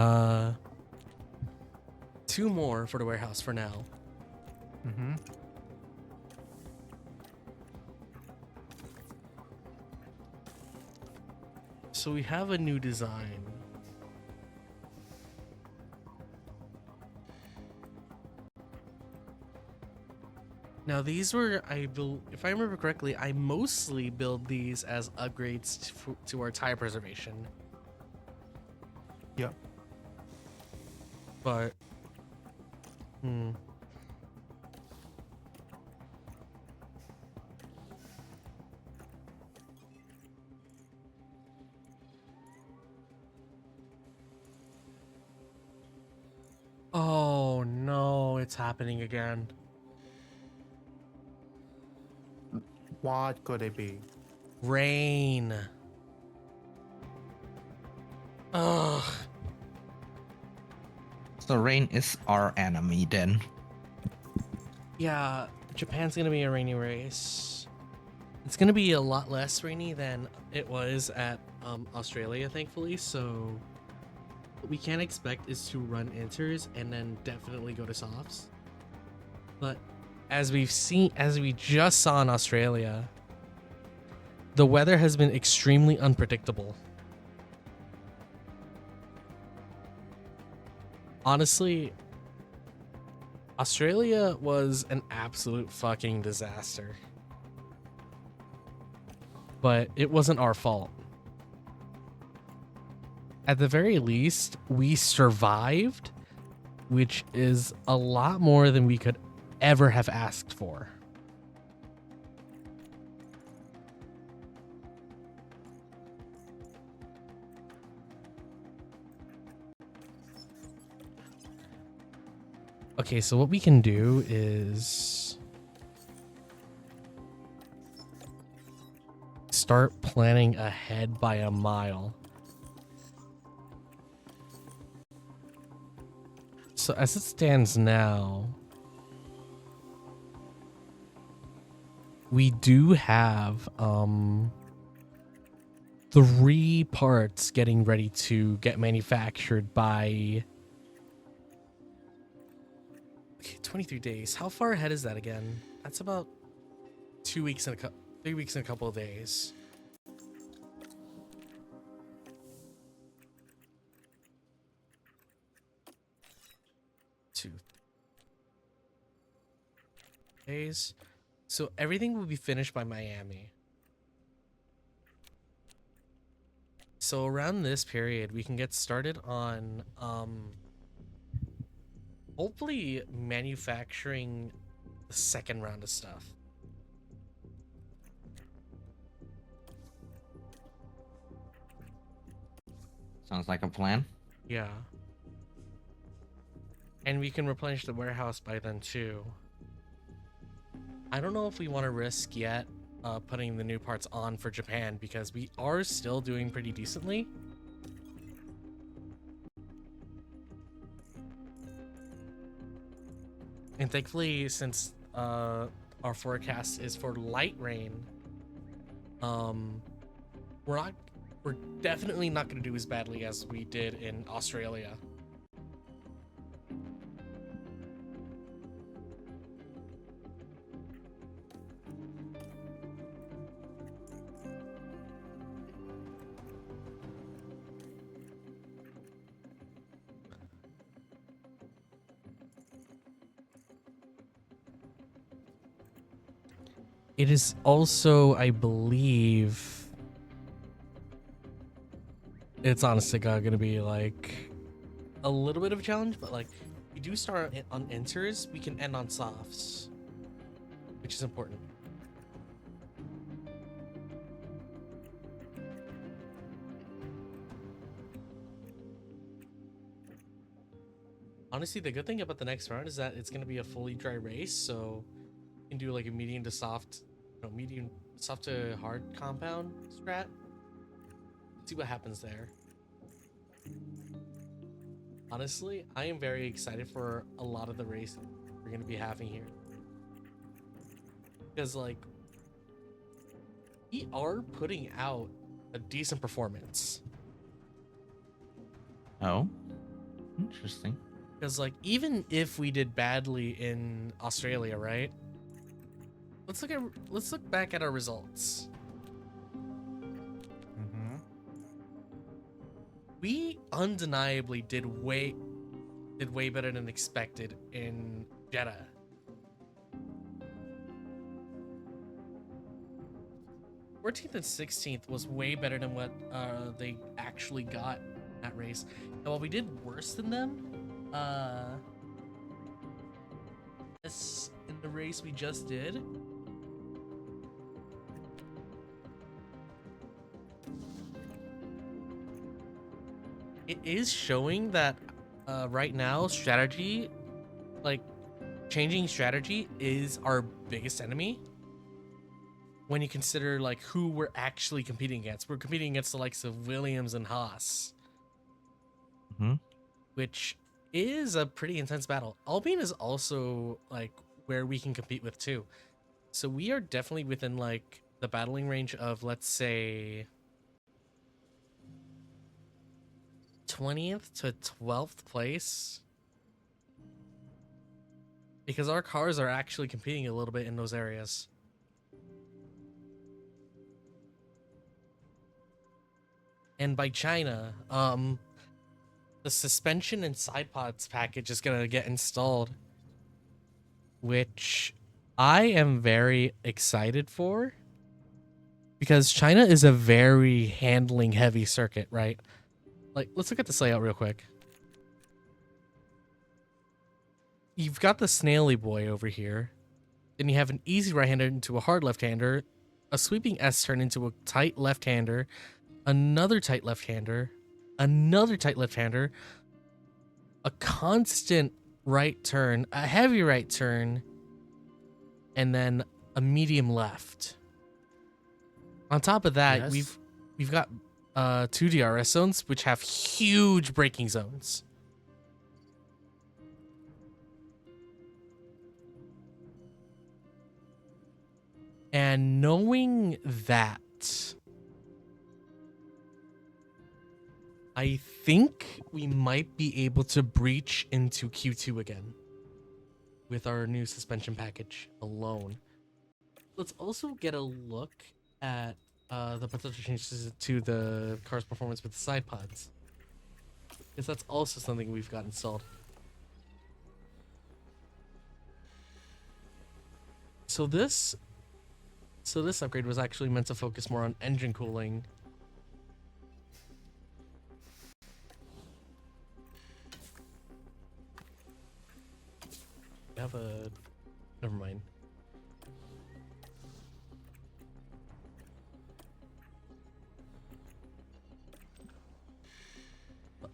2 more for the warehouse for now. Mm-hmm. So we have a new design. Now these were, if I remember correctly, I mostly build these as upgrades to our tire preservation. Yep. But, oh no, it's happening again. What could it be? Rain. Ugh. So rain is our enemy then. Yeah, Japan's gonna be a rainy race. It's gonna be a lot less rainy than it was at Australia, thankfully. So what we can expect is to run inters and then definitely go to softs. But as we just saw in Australia, the weather has been extremely unpredictable. Honestly, Australia was an absolute fucking disaster. But it wasn't our fault. At the very least, we survived, which is a lot more than we could ever have asked for. Okay, so what we can do is start planning ahead by a mile. So as it stands now, we do have 3 parts getting ready to get manufactured by 23 days. How far ahead is that again? That's about 2 weeks and 3 weeks and a couple of days. Days. So everything will be finished by Miami. So around this period, we can get started on hopefully manufacturing the second round of stuff. Sounds like a plan. Yeah. And we can replenish the warehouse by then too. I don't know if we want to risk yet putting the new parts on for Japan because we are still doing pretty decently. And thankfully, since our forecast is for light rain, we're definitely not going to do as badly as we did in Australia. It is also, I believe, it's honestly gonna be like a little bit of a challenge, but like we do start on enters, we can end on softs, which is important. Honestly, the good thing about the next round is that it's gonna be a fully dry race, so you can do like a medium to soft, medium soft to hard compound strat. See what happens there. Honestly, I am very excited for a lot of the races we're gonna be having here, because like we are putting out a decent performance. Oh, interesting. Because like even if we did badly in Australia, right? Let's look back at our results. We undeniably did way better than expected in Jeddah. '14th and 16th was way better than what they actually got in that race. And while we did worse than them, this in the race we just did, it is showing that right now strategy, like changing strategy, is our biggest enemy. When you consider like who we're actually competing against, we're competing against the likes of Williams and Haas, which is a pretty intense battle. Alpine is also like where we can compete with too. So we are definitely within like the battling range of, let's say, 20th to 12th place, because our cars are actually competing a little bit in those areas. And by China, the suspension and side pods package is gonna get installed, which I am very excited for, because China is a very handling heavy circuit, right? Like, let's look at this layout real quick. You've got the snaily boy over here. Then you have an easy right-hander into a hard left-hander, a sweeping S-turn into a tight left-hander, another tight left-hander, another tight left-hander, a constant right turn, a heavy right turn, and then a medium left. On top of that, we've got 2 DRS zones, which have huge braking zones. And knowing that, I think we might be able to breach into Q2 again with our new suspension package alone. Let's also get a look at the potential changes to the car's performance with the side pods, because that's also something we've got installed. So this upgrade was actually meant to focus more on engine cooling. We have a... never mind.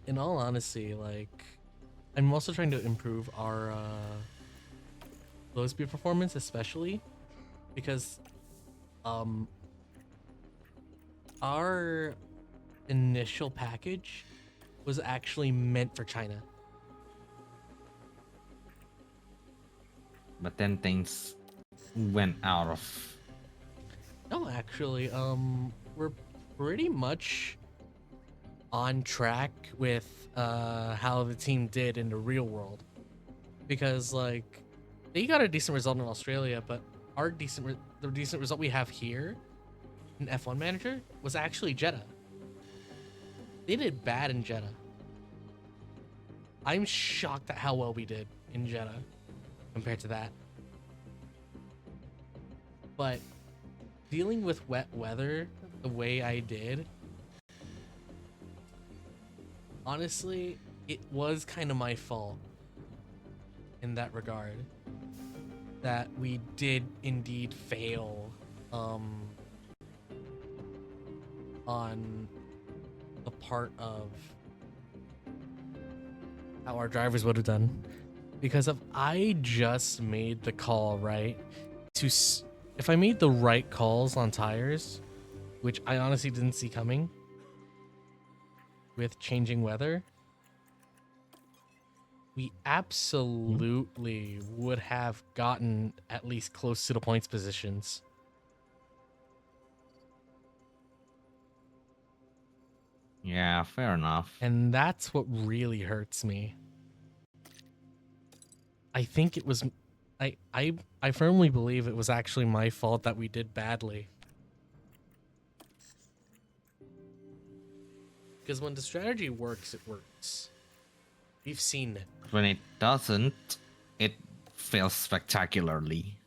In all honesty, like, I'm also trying to improve our low speed performance, especially because our initial package was actually meant for China. But then things went out of... No, actually, we're pretty much on track with how the team did in the real world, because like they got a decent result in Australia, but our the decent result we have here in F1 Manager was actually Jeddah. They did bad in Jeddah. I'm shocked at how well we did in Jeddah compared to that. But dealing with wet weather the way I did, honestly, it was kind of my fault in that regard, that we did indeed fail on the part of how our drivers would have done. Because if I just made the call, right, if I made the right calls on tires, which I honestly didn't see coming with changing weather, we absolutely would have gotten at least close to the points positions. Yeah, fair enough. And that's what really hurts me. I think it was I firmly believe it was actually my fault that we did badly. Because when the strategy works, it works. We've seen it. When it doesn't, it fails spectacularly.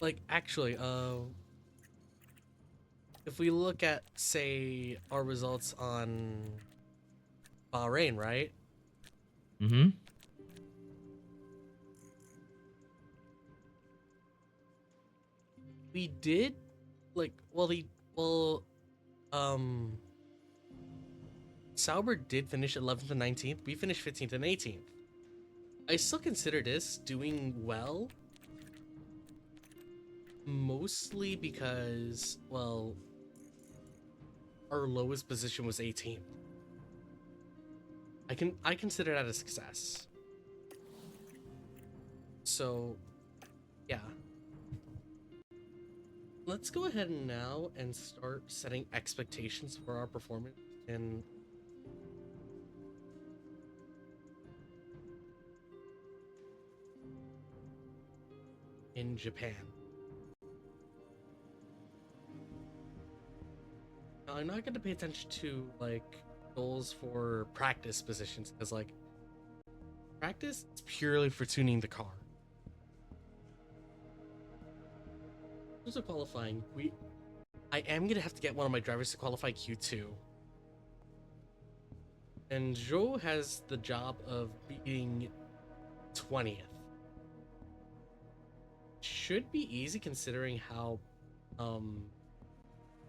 Like, actually, if we look at, say, our results on Bahrain, right? Mm-hmm. We did, like, Sauber did finish 11th and 19th. We finished 15th and 18th. I still consider this doing well. Mostly because, well, our lowest position was 18th. I consider that a success. So, yeah. Let's go ahead and now and start setting expectations for our performance in Japan. Now, I'm not going to pay attention to, like, goals for practice positions, because, like, practice is purely for tuning the car. In terms of qualifying, I am going to have to get one of my drivers to qualify Q2. And Joe has the job of being 20th. Should be easy considering how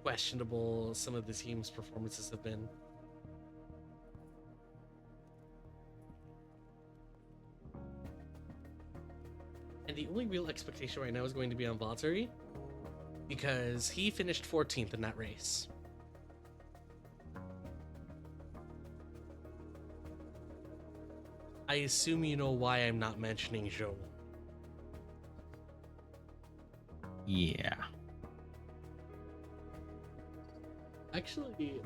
questionable some of the team's performances have been. And the only real expectation right now is going to be on Valtteri, because he finished 14th in that race. I assume you know why I'm not mentioning Joe. Yeah. Actually,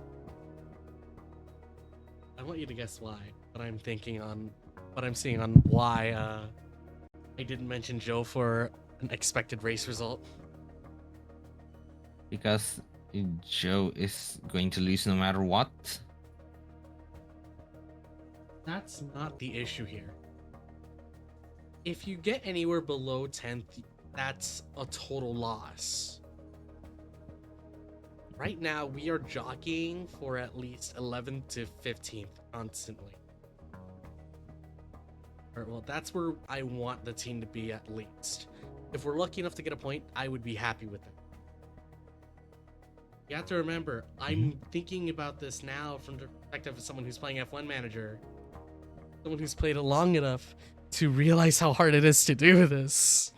I want you to guess why, but I'm seeing on why I didn't mention Joe for an expected race result. Because Joe is going to lose no matter what. That's not the issue here. If you get anywhere below 10th, that's a total loss. Right now, we are jockeying for at least 11th to 15th constantly. Or, well, that's where I want the team to be at least. If we're lucky enough to get a point, I would be happy with it. You have to remember, I'm thinking about this now from the perspective of someone who's playing F1 Manager. Someone who's played it long enough to realize how hard it is to do this.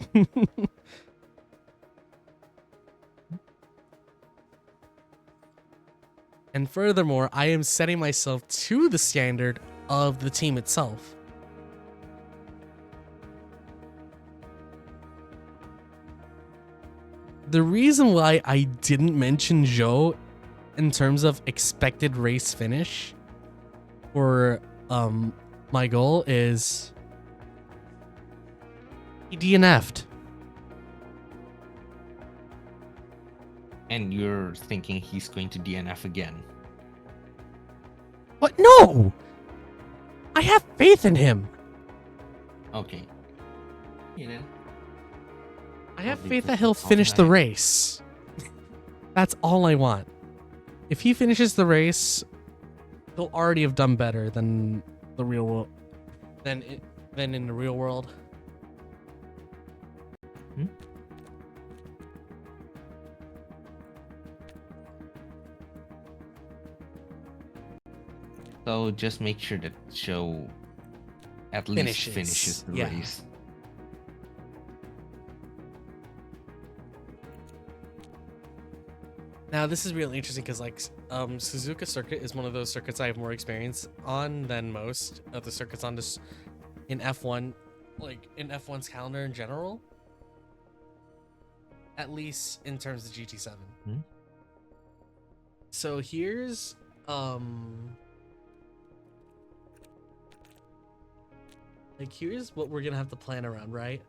And furthermore, I am setting myself to the standard of the team itself. The reason why I didn't mention Joe in terms of expected race finish for my goal is he DNF'd. And you're thinking he's going to DNF again. What? No! I have faith in him. Okay. You know. I have faith that he'll finish the race. That's all I want. If he finishes the race, he'll already have done better than the real world, than in the real world. So just make sure that Joe at least finishes the Yeah. race. Now this is really interesting because like Suzuka circuit is one of those circuits I have more experience on than most of the circuits on this in F1, like in F1's calendar in general. At least in terms of GT7. Hmm? So here's here's what we're gonna have to plan around, right?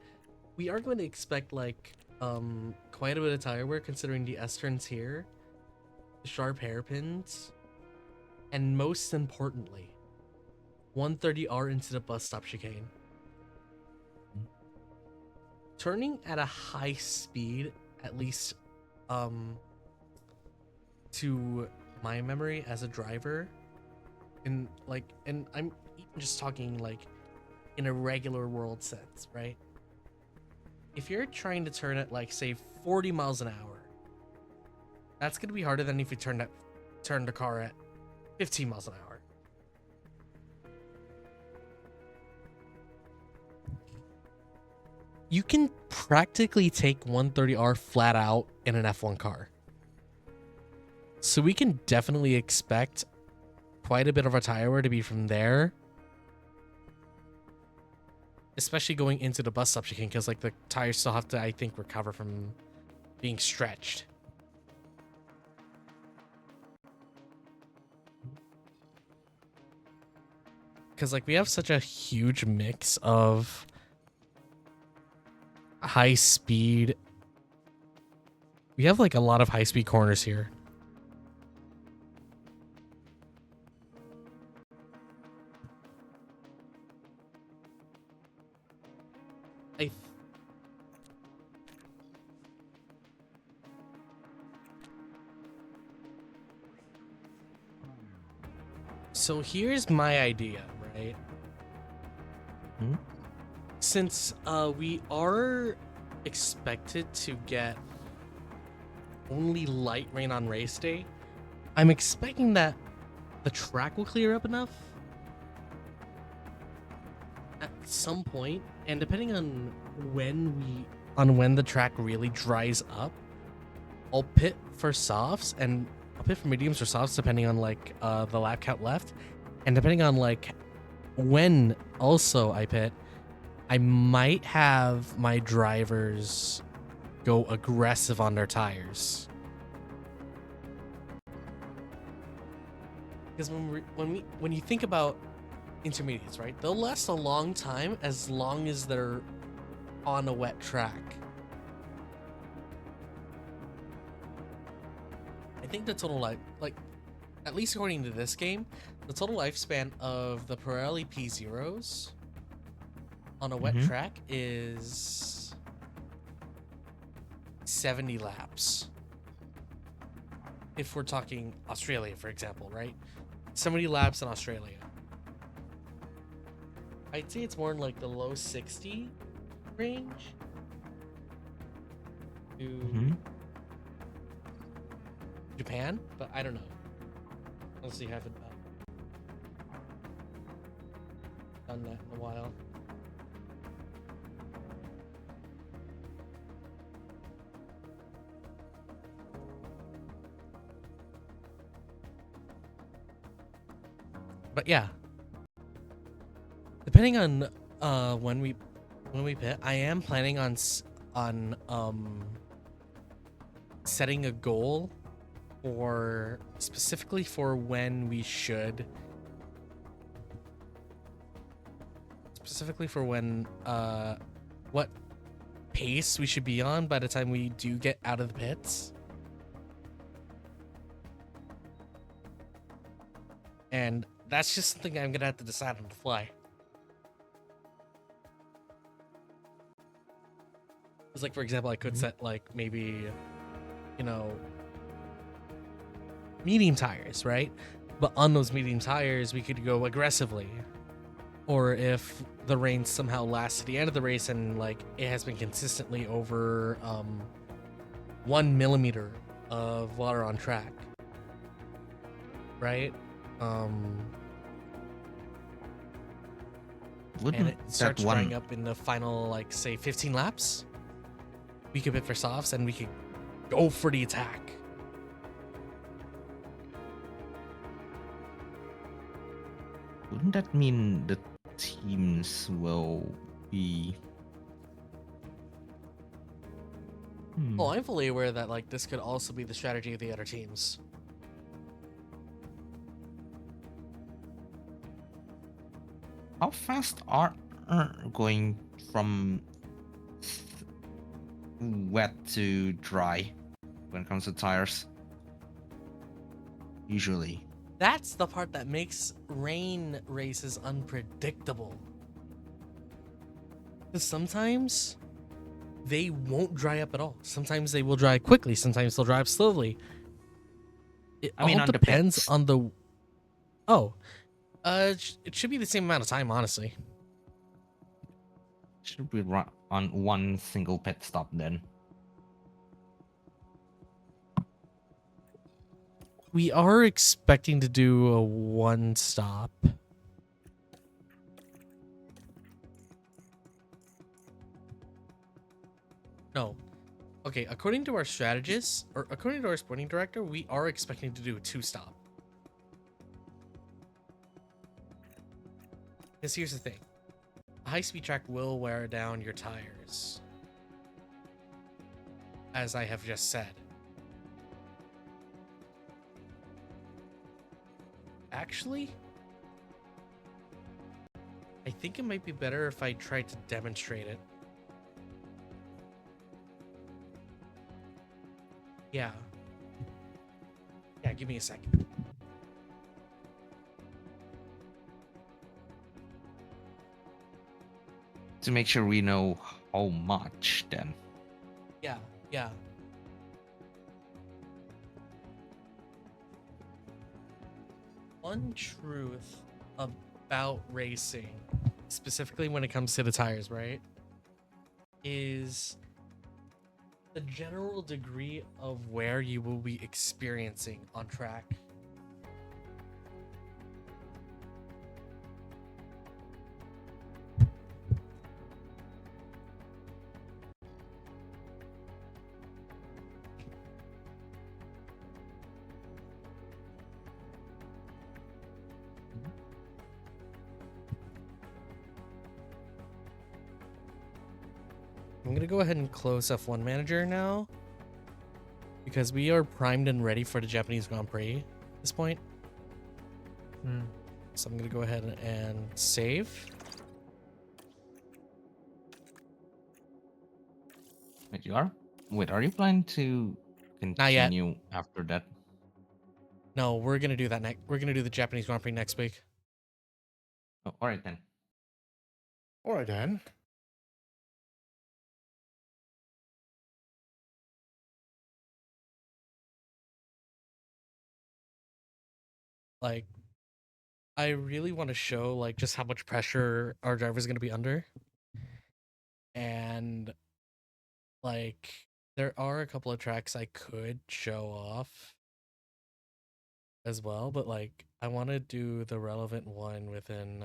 We are going to expect like quite a bit of tire wear considering the S-turns here, the sharp hairpins, and most importantly, 130R into the bus stop chicane. Turning at a high speed, at least to my memory as a driver, and I'm even just talking like in a regular world sense, right? If you're trying to turn at like say 40 miles an hour, that's gonna be harder than if you turn the car at 15 miles an hour. You can practically take 130R flat out in an F1 car. So we can definitely expect quite a bit of our tire wear to be from there. Especially going into the bus stop chicane, because like the tires still have to, I think, recover from being stretched. Because like we have such a huge mix of high speed. We have like a lot of high speed corners here. So here's my idea, right? Hmm? Since we are expected to get only light rain on race day, I'm expecting that the track will clear up enough at some point, and depending on when the track really dries up, I'll pit for softs and I'll pit for mediums or softs depending on like the lap count left, and depending on like when also I pit, I might have my drivers go aggressive on their tires. Because when you think about intermediates, right? They'll last a long time as long as they're on a wet track. I think the total life, like, at least according to this game, the total lifespan of the Pirelli P0s on a wet track is 70 laps. If we're talking Australia, for example, right? 70 laps in Australia. I'd say it's more in like the low 60 range. Japan, but I don't know. Honestly, haven't done that in a while. But yeah, depending on when we pit, I am planning on setting a goal for specifically for when we should what pace we should be on by the time we do get out of the pits. And that's just something I'm gonna have to decide on the fly. Because like, for example, I could set like maybe, you know, medium tires, right? But on those medium tires, we could go aggressively. Or if the rain somehow lasts to the end of the race and like it has been consistently over 1 millimeter of water on track, right? and Wouldn't it starts that drying one up in the final, like, say 15 laps, we could pit for softs and we could go for the attack. wouldn't that mean the teams will be Oh, I'm fully aware that like this could also be the strategy of the other teams. how fast are going from wet to dry when it comes to tires? Usually. That's the part that makes rain races unpredictable. Because sometimes they won't dry up at all. Sometimes they will dry quickly. Sometimes they'll dry up slowly. It I mean, all on the depends pits. on the. Oh, it should be the same amount of time, honestly. Should we run on one single pit stop then? We are expecting to do a one stop. No. Okay, according to our strategist, or according to our sporting director, we are expecting to do a two stop. Because here's the thing. A high-speed track will wear down your tires. As I have just said. Actually, I think it might be better if I tried to demonstrate it. Yeah. Yeah, give me a second. To make sure we know how much then. Yeah, yeah. One truth about racing, specifically when it comes to the tires, right, is the general degree of wear you will be experiencing on track. I'm gonna go ahead and close F1 Manager now because we are primed and ready for the Japanese Grand Prix at this point. So I'm gonna go ahead and save. Wait, you are? Wait, are you planning to Not yet. continue after that? No, we're gonna do that next. We're gonna do the Japanese Grand Prix next week. Oh, all right then. All right then. Like, I really want to show like just how much pressure our driver is gonna be under, and like there are a couple of tracks I could show off as well, but like I want to do the relevant one within.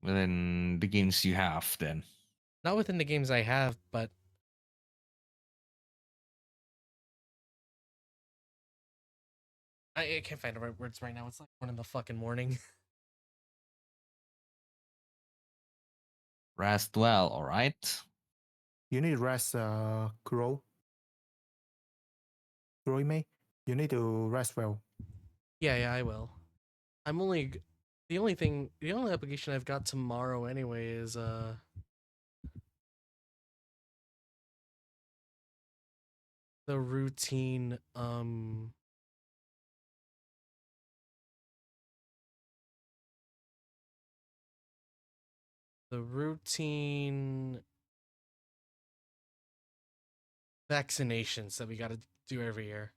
Within the games you have then. Not within the games I have, but I can't find the right words right now. It's like 1 in the fucking morning. Rest well, all right? You need rest, Kuro. Kuro, mate. You need to rest well. Yeah, I will. I'm only the only application I've got tomorrow anyway is the routine vaccinations that we got to do every year.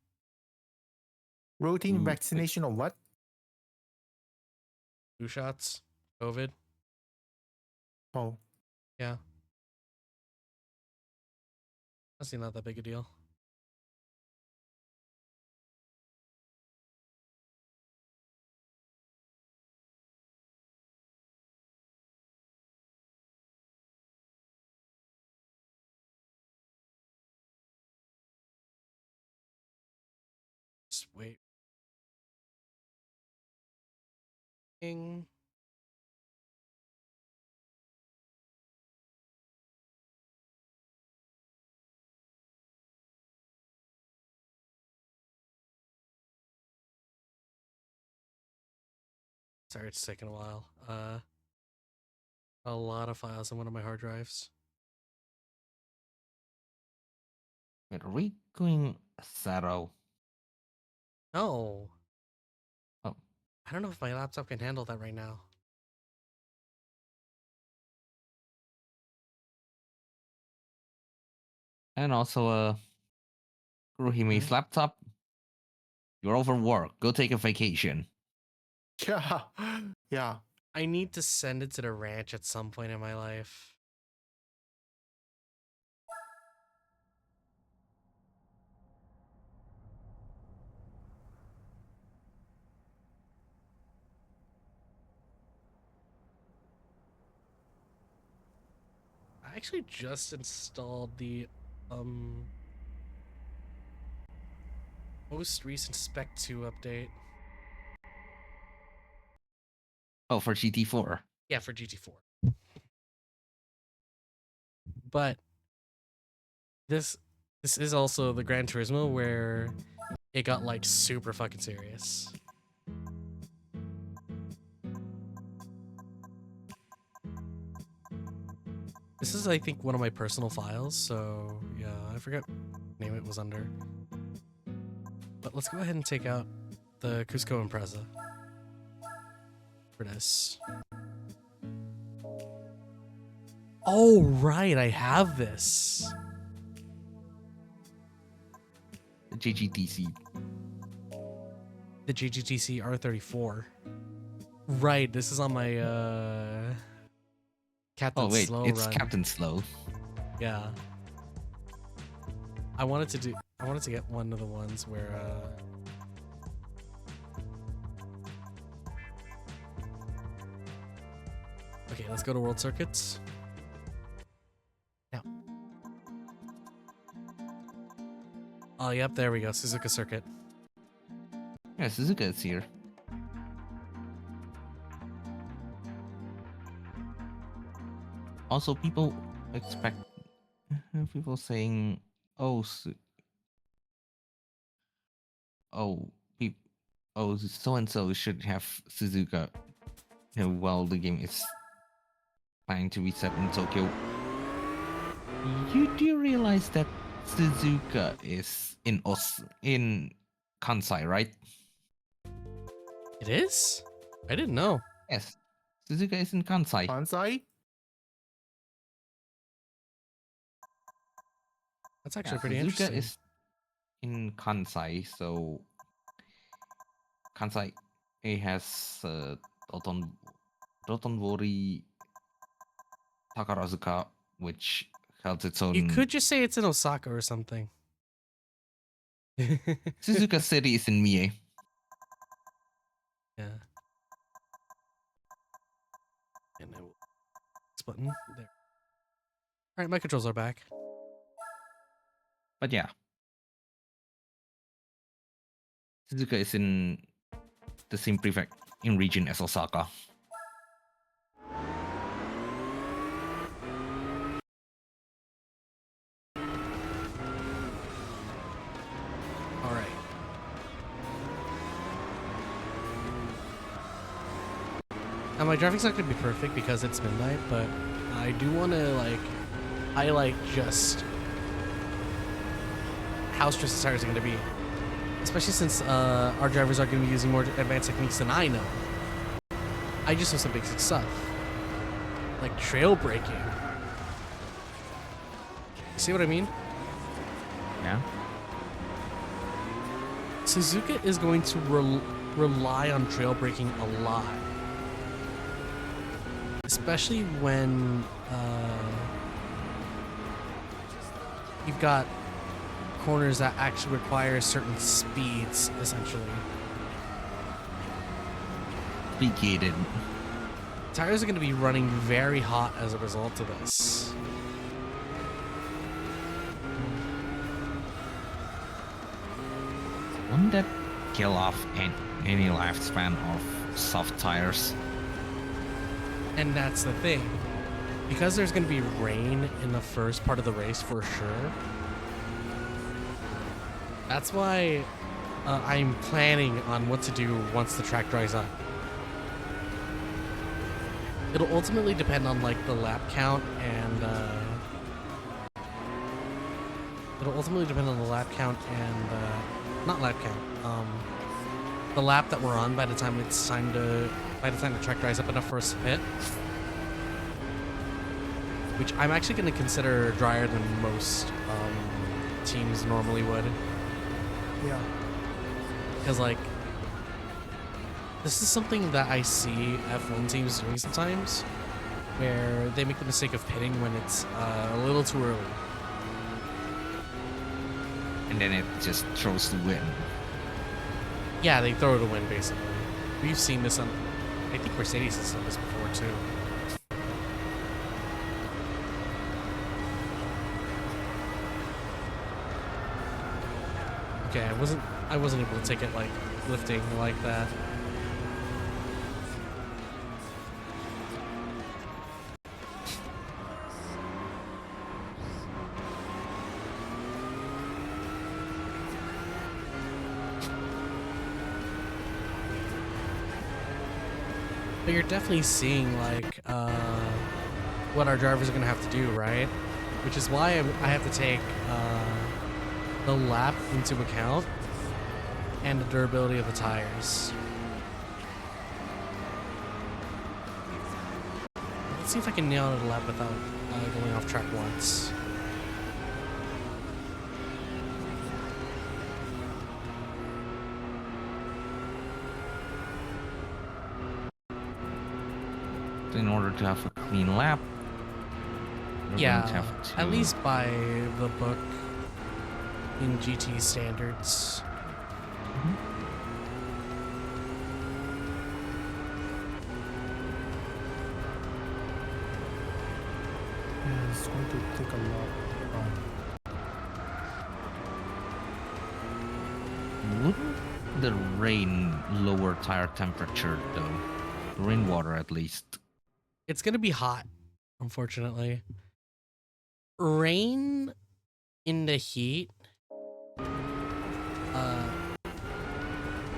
Routine vaccination or what? 2 shots, COVID. Oh, Yeah. Honestly, not that big a deal. Ing. Sorry, it's taking a while. A lot of files on one of my hard drives. Wait, are we going Zero? No. Oh. I don't know if my laptop can handle that right now. And also, Kurohime's laptop. You're overworked. Go take a vacation. Yeah. Yeah. I need to send it to the ranch at some point in my life. I actually just installed the most recent Spec 2 update. Oh, for GT4. Yeah, for GT4. But this is also the Gran Turismo where it got like super fucking serious. This is, I think, one of my personal files, so yeah, I forget what name it was under. But let's go ahead and take out the Cusco Impreza for this. Oh, right, I have this. The JGTC. The JGTC R34. Right, this is on my Captain Slow it's run. Captain Slow. Yeah. I wanted to get one of the ones where okay, let's go to World Circuits. Now. Oh, yep, there we go. Suzuka Circuit. Yeah, Suzuka is here. Also, people saying, oh, so and so should have Suzuka. While the game is planning to reset in Tokyo. You do realize that Suzuka is in Kansai, right? It is? I didn't know. Yes, Suzuka is in Kansai. Kansai? That's actually pretty Suzuka interesting. is in Kansai, so Kansai has Dotonbori Takarazuka, which held its own. You could just say it's in Osaka or something. Suzuka City is in Mie. Yeah. And I will this button there. Alright, my controls are back. But yeah. Suzuka is in the same prefect in region as Osaka. Alright. Now my driving's not gonna be perfect because it's midnight, but I do wanna like highlight just how stressed the tires are gonna be. Especially since our drivers are gonna be using more advanced techniques than I know. I just know some basic stuff. Like trail braking. See what I mean? Yeah. Suzuka is going to rely on trail braking a lot. Especially when you've got corners that actually require certain speeds, essentially. Speed-gated. Tires are going to be running very hot as a result of this. Wouldn't that kill off any lifespan of soft tires. And that's the thing. Because there's going to be rain in the first part of the race for sure. That's why I'm planning on what to do once the track dries up. It'll ultimately depend on like the lap count and not lap count. The lap that we're on by the time the track dries up enough for us to pit. Which I'm actually going to consider drier than most teams normally would. Yeah. Because, like, this is something that I see F1 teams doing sometimes, where they make the mistake of pitting when it's a little too early. And then it just throws the win. Yeah, they throw it a win, basically. We've seen this on... I think Mercedes has done this before, too. Okay, I wasn't able to take it like lifting like that. But you're definitely seeing like what our drivers are gonna have to do, right? Which is why I have to take the lap into account and the durability of the tires. Let's see if I can nail it a lap without going off track once. In order to have a clean lap, yeah, at least by the book in GT standards. Yeah, it's going to take a lot of time. Wouldn't the rain lower tire temperature though? Rainwater at least. It's gonna be hot, unfortunately. Rain in the heat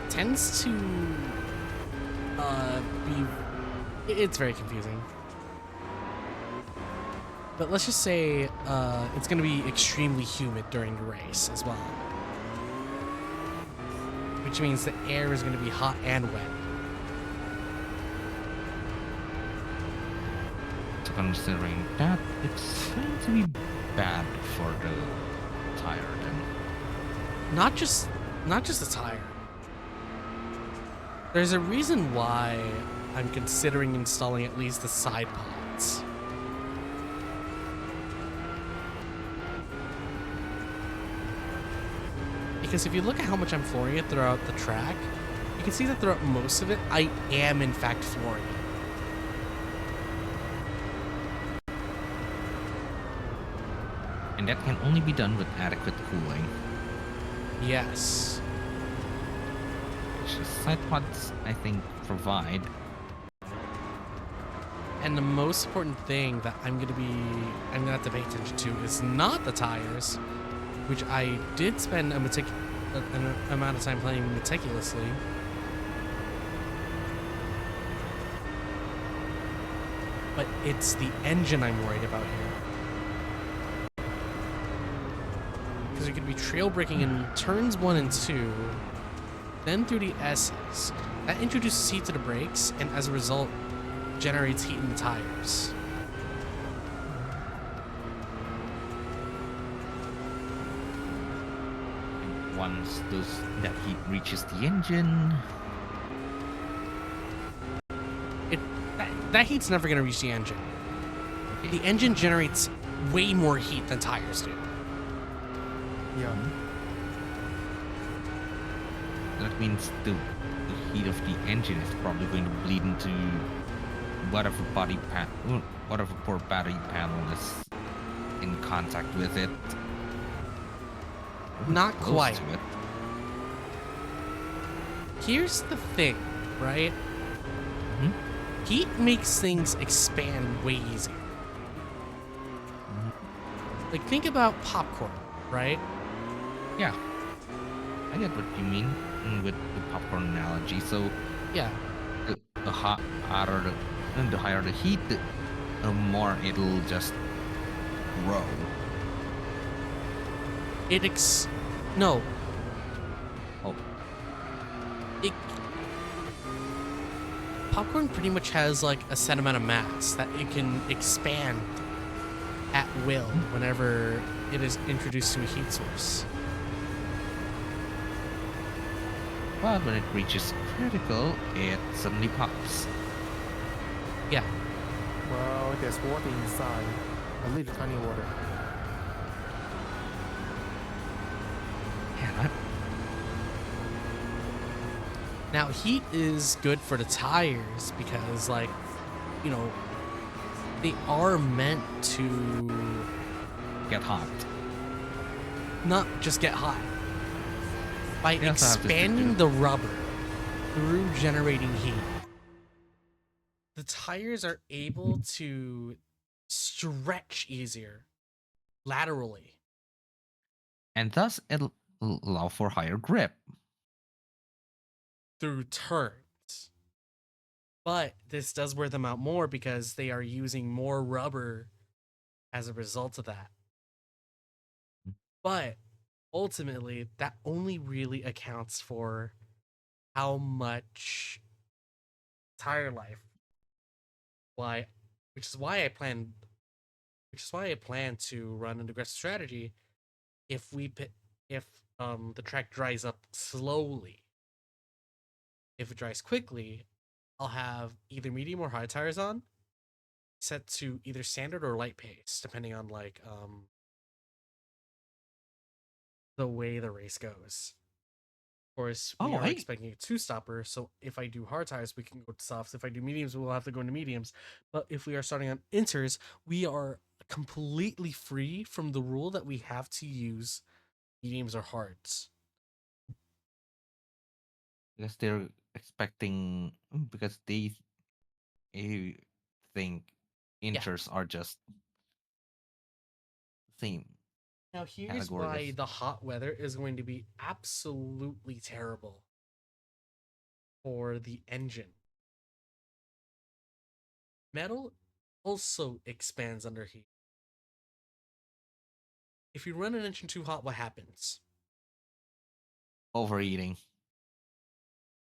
tends to it's very confusing. But let's just say it's gonna be extremely humid during the race as well. Which means the air is gonna be hot and wet. So considering that, it's going to be bad for the tire then. Not just the tire. There's a reason why I'm considering installing at least the side pods. Because if you look at how much I'm flooring it throughout the track, you can see that throughout most of it, I am in fact flooring it. And that can only be done with adequate cooling. Yes. Which the side pods, I think, provide. And the most important thing that I'm gonna have to pay attention to is not the tires, which I did spend an amount of time playing meticulously. But it's the engine I'm worried about here. Because you're going to be trail braking in turns 1 and 2, then through the S's. That introduces heat to the brakes, and as a result, generates heat in the tires. Once that heat reaches the engine, that heat's never going to reach the engine. The engine generates way more heat than tires do. Yeah. that means the heat of the engine is probably going to bleed into whatever whatever poor battery panel is in contact with it. Not Close quite. to it. Here's the thing, right? Heat makes things expand way easier. Like, think about popcorn, right? Yeah. I get what you mean with the popcorn analogy. So Yeah. the higher the heat, the more it'll just grow. No. Oh. Popcorn pretty much has like a set amount of mass that it can expand at will whenever it is introduced to a heat source. But when it reaches critical, it suddenly pops. Yeah. Well, there's water inside. A little tiny water. Yeah, Now, heat is good for the tires because, like, you know, they are meant to get hot. not just get hot. By They also have to stick to expanding it. the rubber through generating heat, the tires are able to stretch easier laterally. And thus it'll allow for higher grip. Through turns. But this does wear them out more because they are using more rubber as a result of that. But ultimately, that only really accounts for how much tire life. Which is why I plan to run an aggressive strategy if the track dries up slowly. If it dries quickly, I'll have either medium or high tires on, set to either standard or light pace, depending on like the way the race goes. Of course, we are expecting a two-stopper, so if I do hard tires, we can go to softs. If I do mediums, we'll have to go into mediums. But if we are starting on inters, we are completely free from the rule that we have to use mediums or hards. Because they're expecting, because they think inters are just same. Now, here's category why as- the hot weather is going to be absolutely terrible for the engine. Metal also expands under heat. If you run an engine too hot, what happens? Overeating.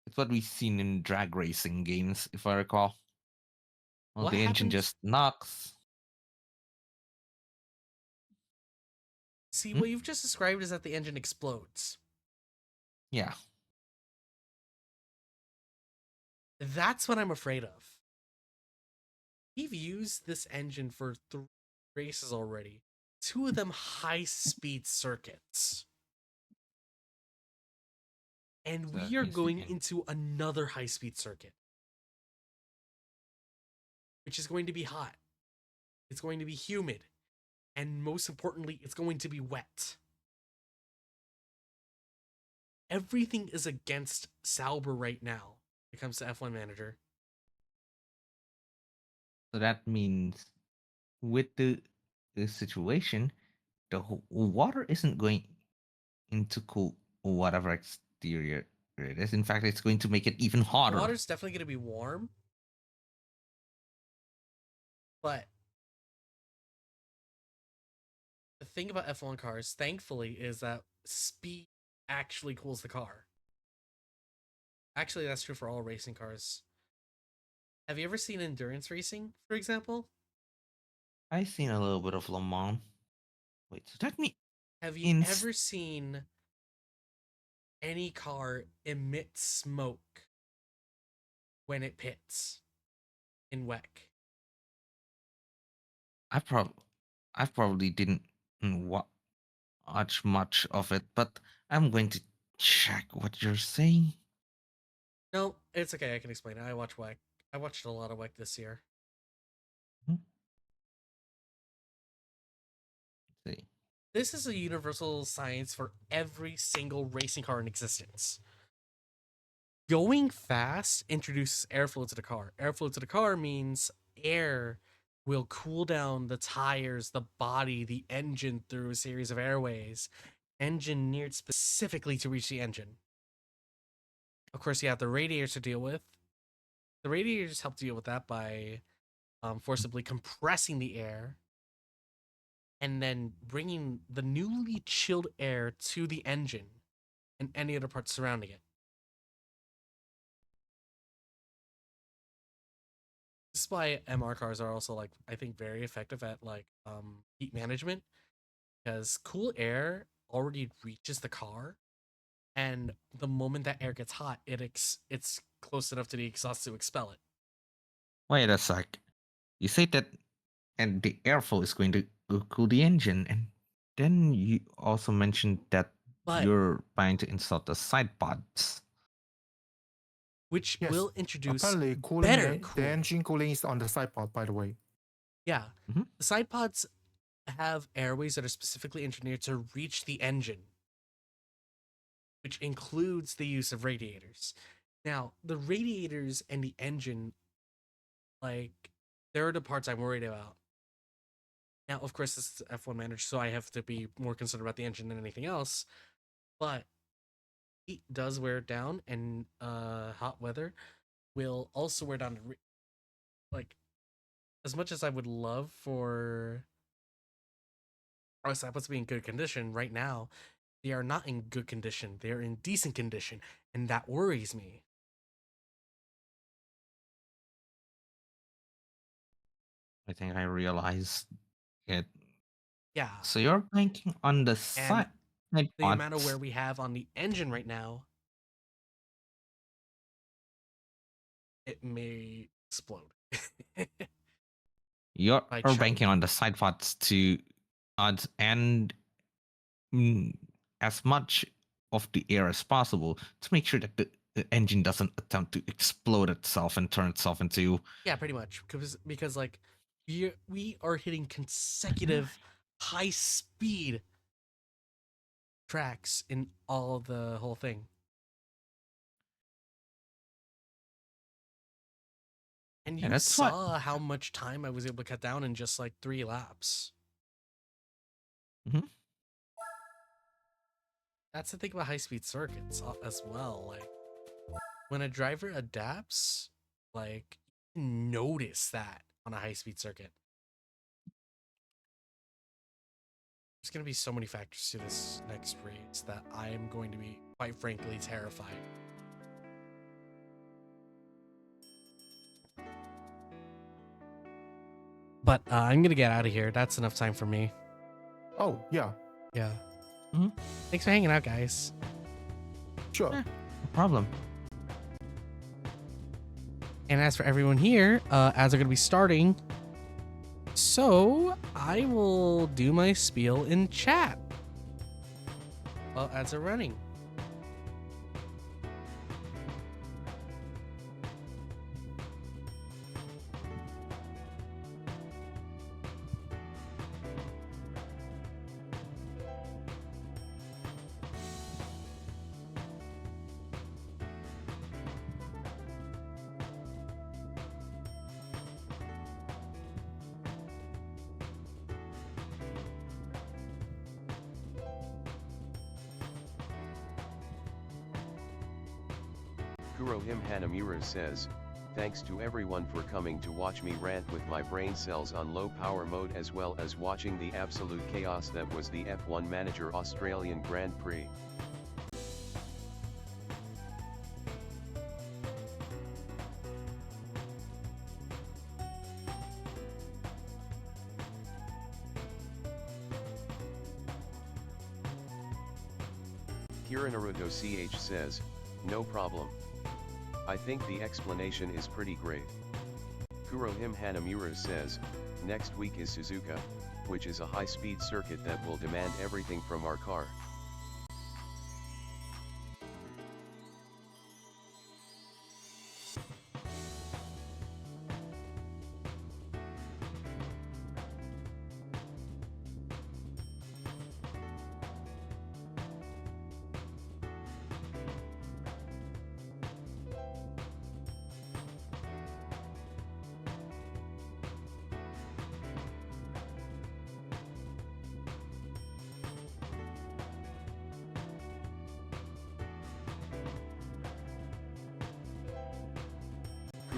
It's what we've seen in drag racing games, if I recall. Well, What the engine happens- just knocks. See, what you've just described is that the engine explodes. Yeah. That's what I'm afraid of. We've used this engine for 3 races already. 2 of them high-speed circuits. And So that we are means the going en- into another high-speed circuit. Which is going to be hot. It's going to be humid. And most importantly, it's going to be wet. Everything is against Sauber right now when it comes to F1 Manager. So that means with the situation, the water isn't going into cool whatever exterior it is. In fact, it's going to make it even hotter. Water's definitely going to be warm. But the thing about F1 cars, thankfully, is that speed actually cools the car. Actually, that's true for all racing cars. Have you ever seen endurance racing, for example? I've seen a little bit of Le Mans. Wait, so that means Have you ever seen any car emit smoke when it pits in WEC? I probably didn't watch much of it, but I'm going to check what you're saying. No, it's okay. I can explain it. I watch WEC. I watched a lot of WEC this year. See. This is a universal science for every single racing car in existence. going fast introduces airflow to the car. Airflow to the car means air will cool down the tires, the body, the engine through a series of airways, engineered specifically to reach the engine. Of course, you have the radiators to deal with. The radiators help deal with that by forcibly compressing the air and then bringing the newly chilled air to the engine and any other parts surrounding it. This is why MR cars are also, like, I think very effective at like heat management, because cool air already reaches the car, and the moment that air gets hot, it's close enough to the exhaust to expel it. Wait a sec. You say that, and the airflow is going to cool the engine, and then you also mentioned that But you're planning to install the side pods. which Yes. will introduce Apparently, cooling better the cooling. engine cooling is on the side pod, by the way. Yeah. Mhm. The side pods have airways that are specifically engineered to reach the engine, which includes the use of radiators. Now, the radiators and the engine, like, they're the parts I'm worried about. Now, of course, this is F1 manager, so I have to be more concerned about the engine than anything else. But heat does wear it down, and hot weather will also wear down. Like, as much as I would love for our samples to be in good condition, right now they are not in good condition. They are in decent condition, and that worries me. I think I realized it. Yeah, So you're banking on the side the amount of pods. wear we have on the engine right now, it may explode. You're by choke. banking on the side pods to add and as much of the air as possible to make sure that the engine doesn't attempt to explode itself and turn itself into. Yeah, pretty much, because like we are hitting consecutive high speed tracks in all the whole thing. And Yeah, you that's what- saw how much time I was able to cut down in just like 3 laps. Mhm. That's the thing about high-speed circuits as well. Like, when a driver adapts, like, you notice that on a high-speed circuit. There's going to be so many factors to this next race that I am going to be, quite frankly, terrified. But I'm going to get out of here. That's enough time for me. Oh, yeah. Yeah. Mhm. Thanks for hanging out, guys. Sure. No problem. And as for everyone here, ads are going to be starting. So I will do my spiel in chat while ads are running. Kurohim Hanamura says, thanks to everyone for coming to watch me rant with my brain cells on low power mode as well as watching the absolute chaos that was the F1 Manager Australian Grand Prix. Kirinaruto CH says, no problem. I think the explanation is pretty great. Kurohim Hanamura says, next week is Suzuka, which is a high-speed circuit that will demand everything from our car.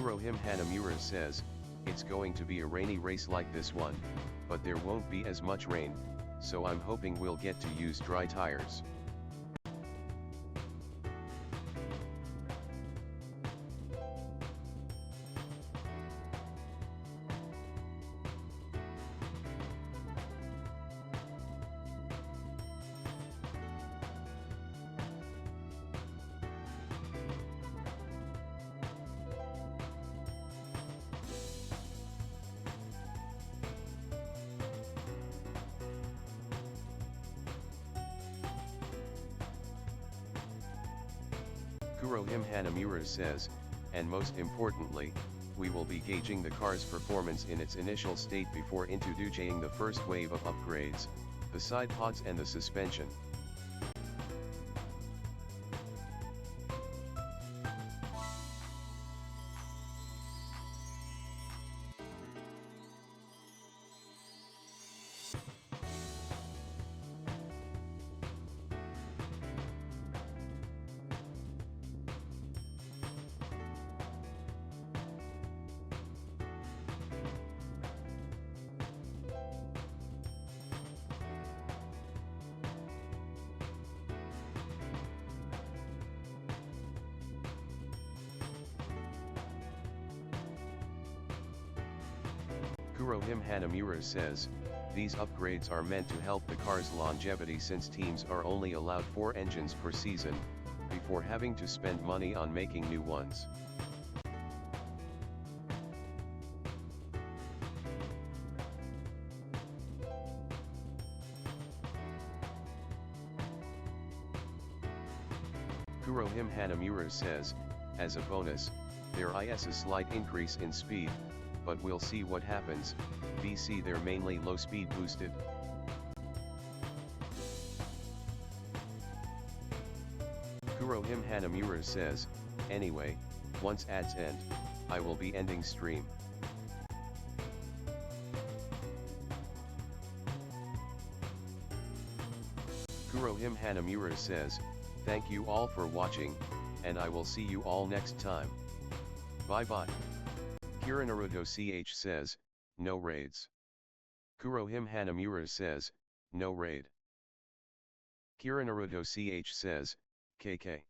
Kurohim Hanamura says, it's going to be a rainy race like this one, but there won't be as much rain, so I'm hoping we'll get to use dry tires. Kurohim Hanamura says, and most importantly, we will be gauging the car's performance in its initial state before introducing the first wave of upgrades, the side pods and the suspension. Kurohim Hanamura says, these upgrades are meant to help the car's longevity since teams are only allowed 4 engines per season, before having to spend money on making new ones. Kurohim Hanamura says, as a bonus, there is a slight increase in speed, but we'll see what happens. BC they're mainly low speed boosted. Kurohim Hanamura says, anyway, once ads end, I will be ending stream. Kurohim Hanamura says, thank you all for watching, and I will see you all next time. Bye bye. Kirinaruto CH says, no raids. Kurohim Hanamura says, no raid. Kirinaruto CH says, KK.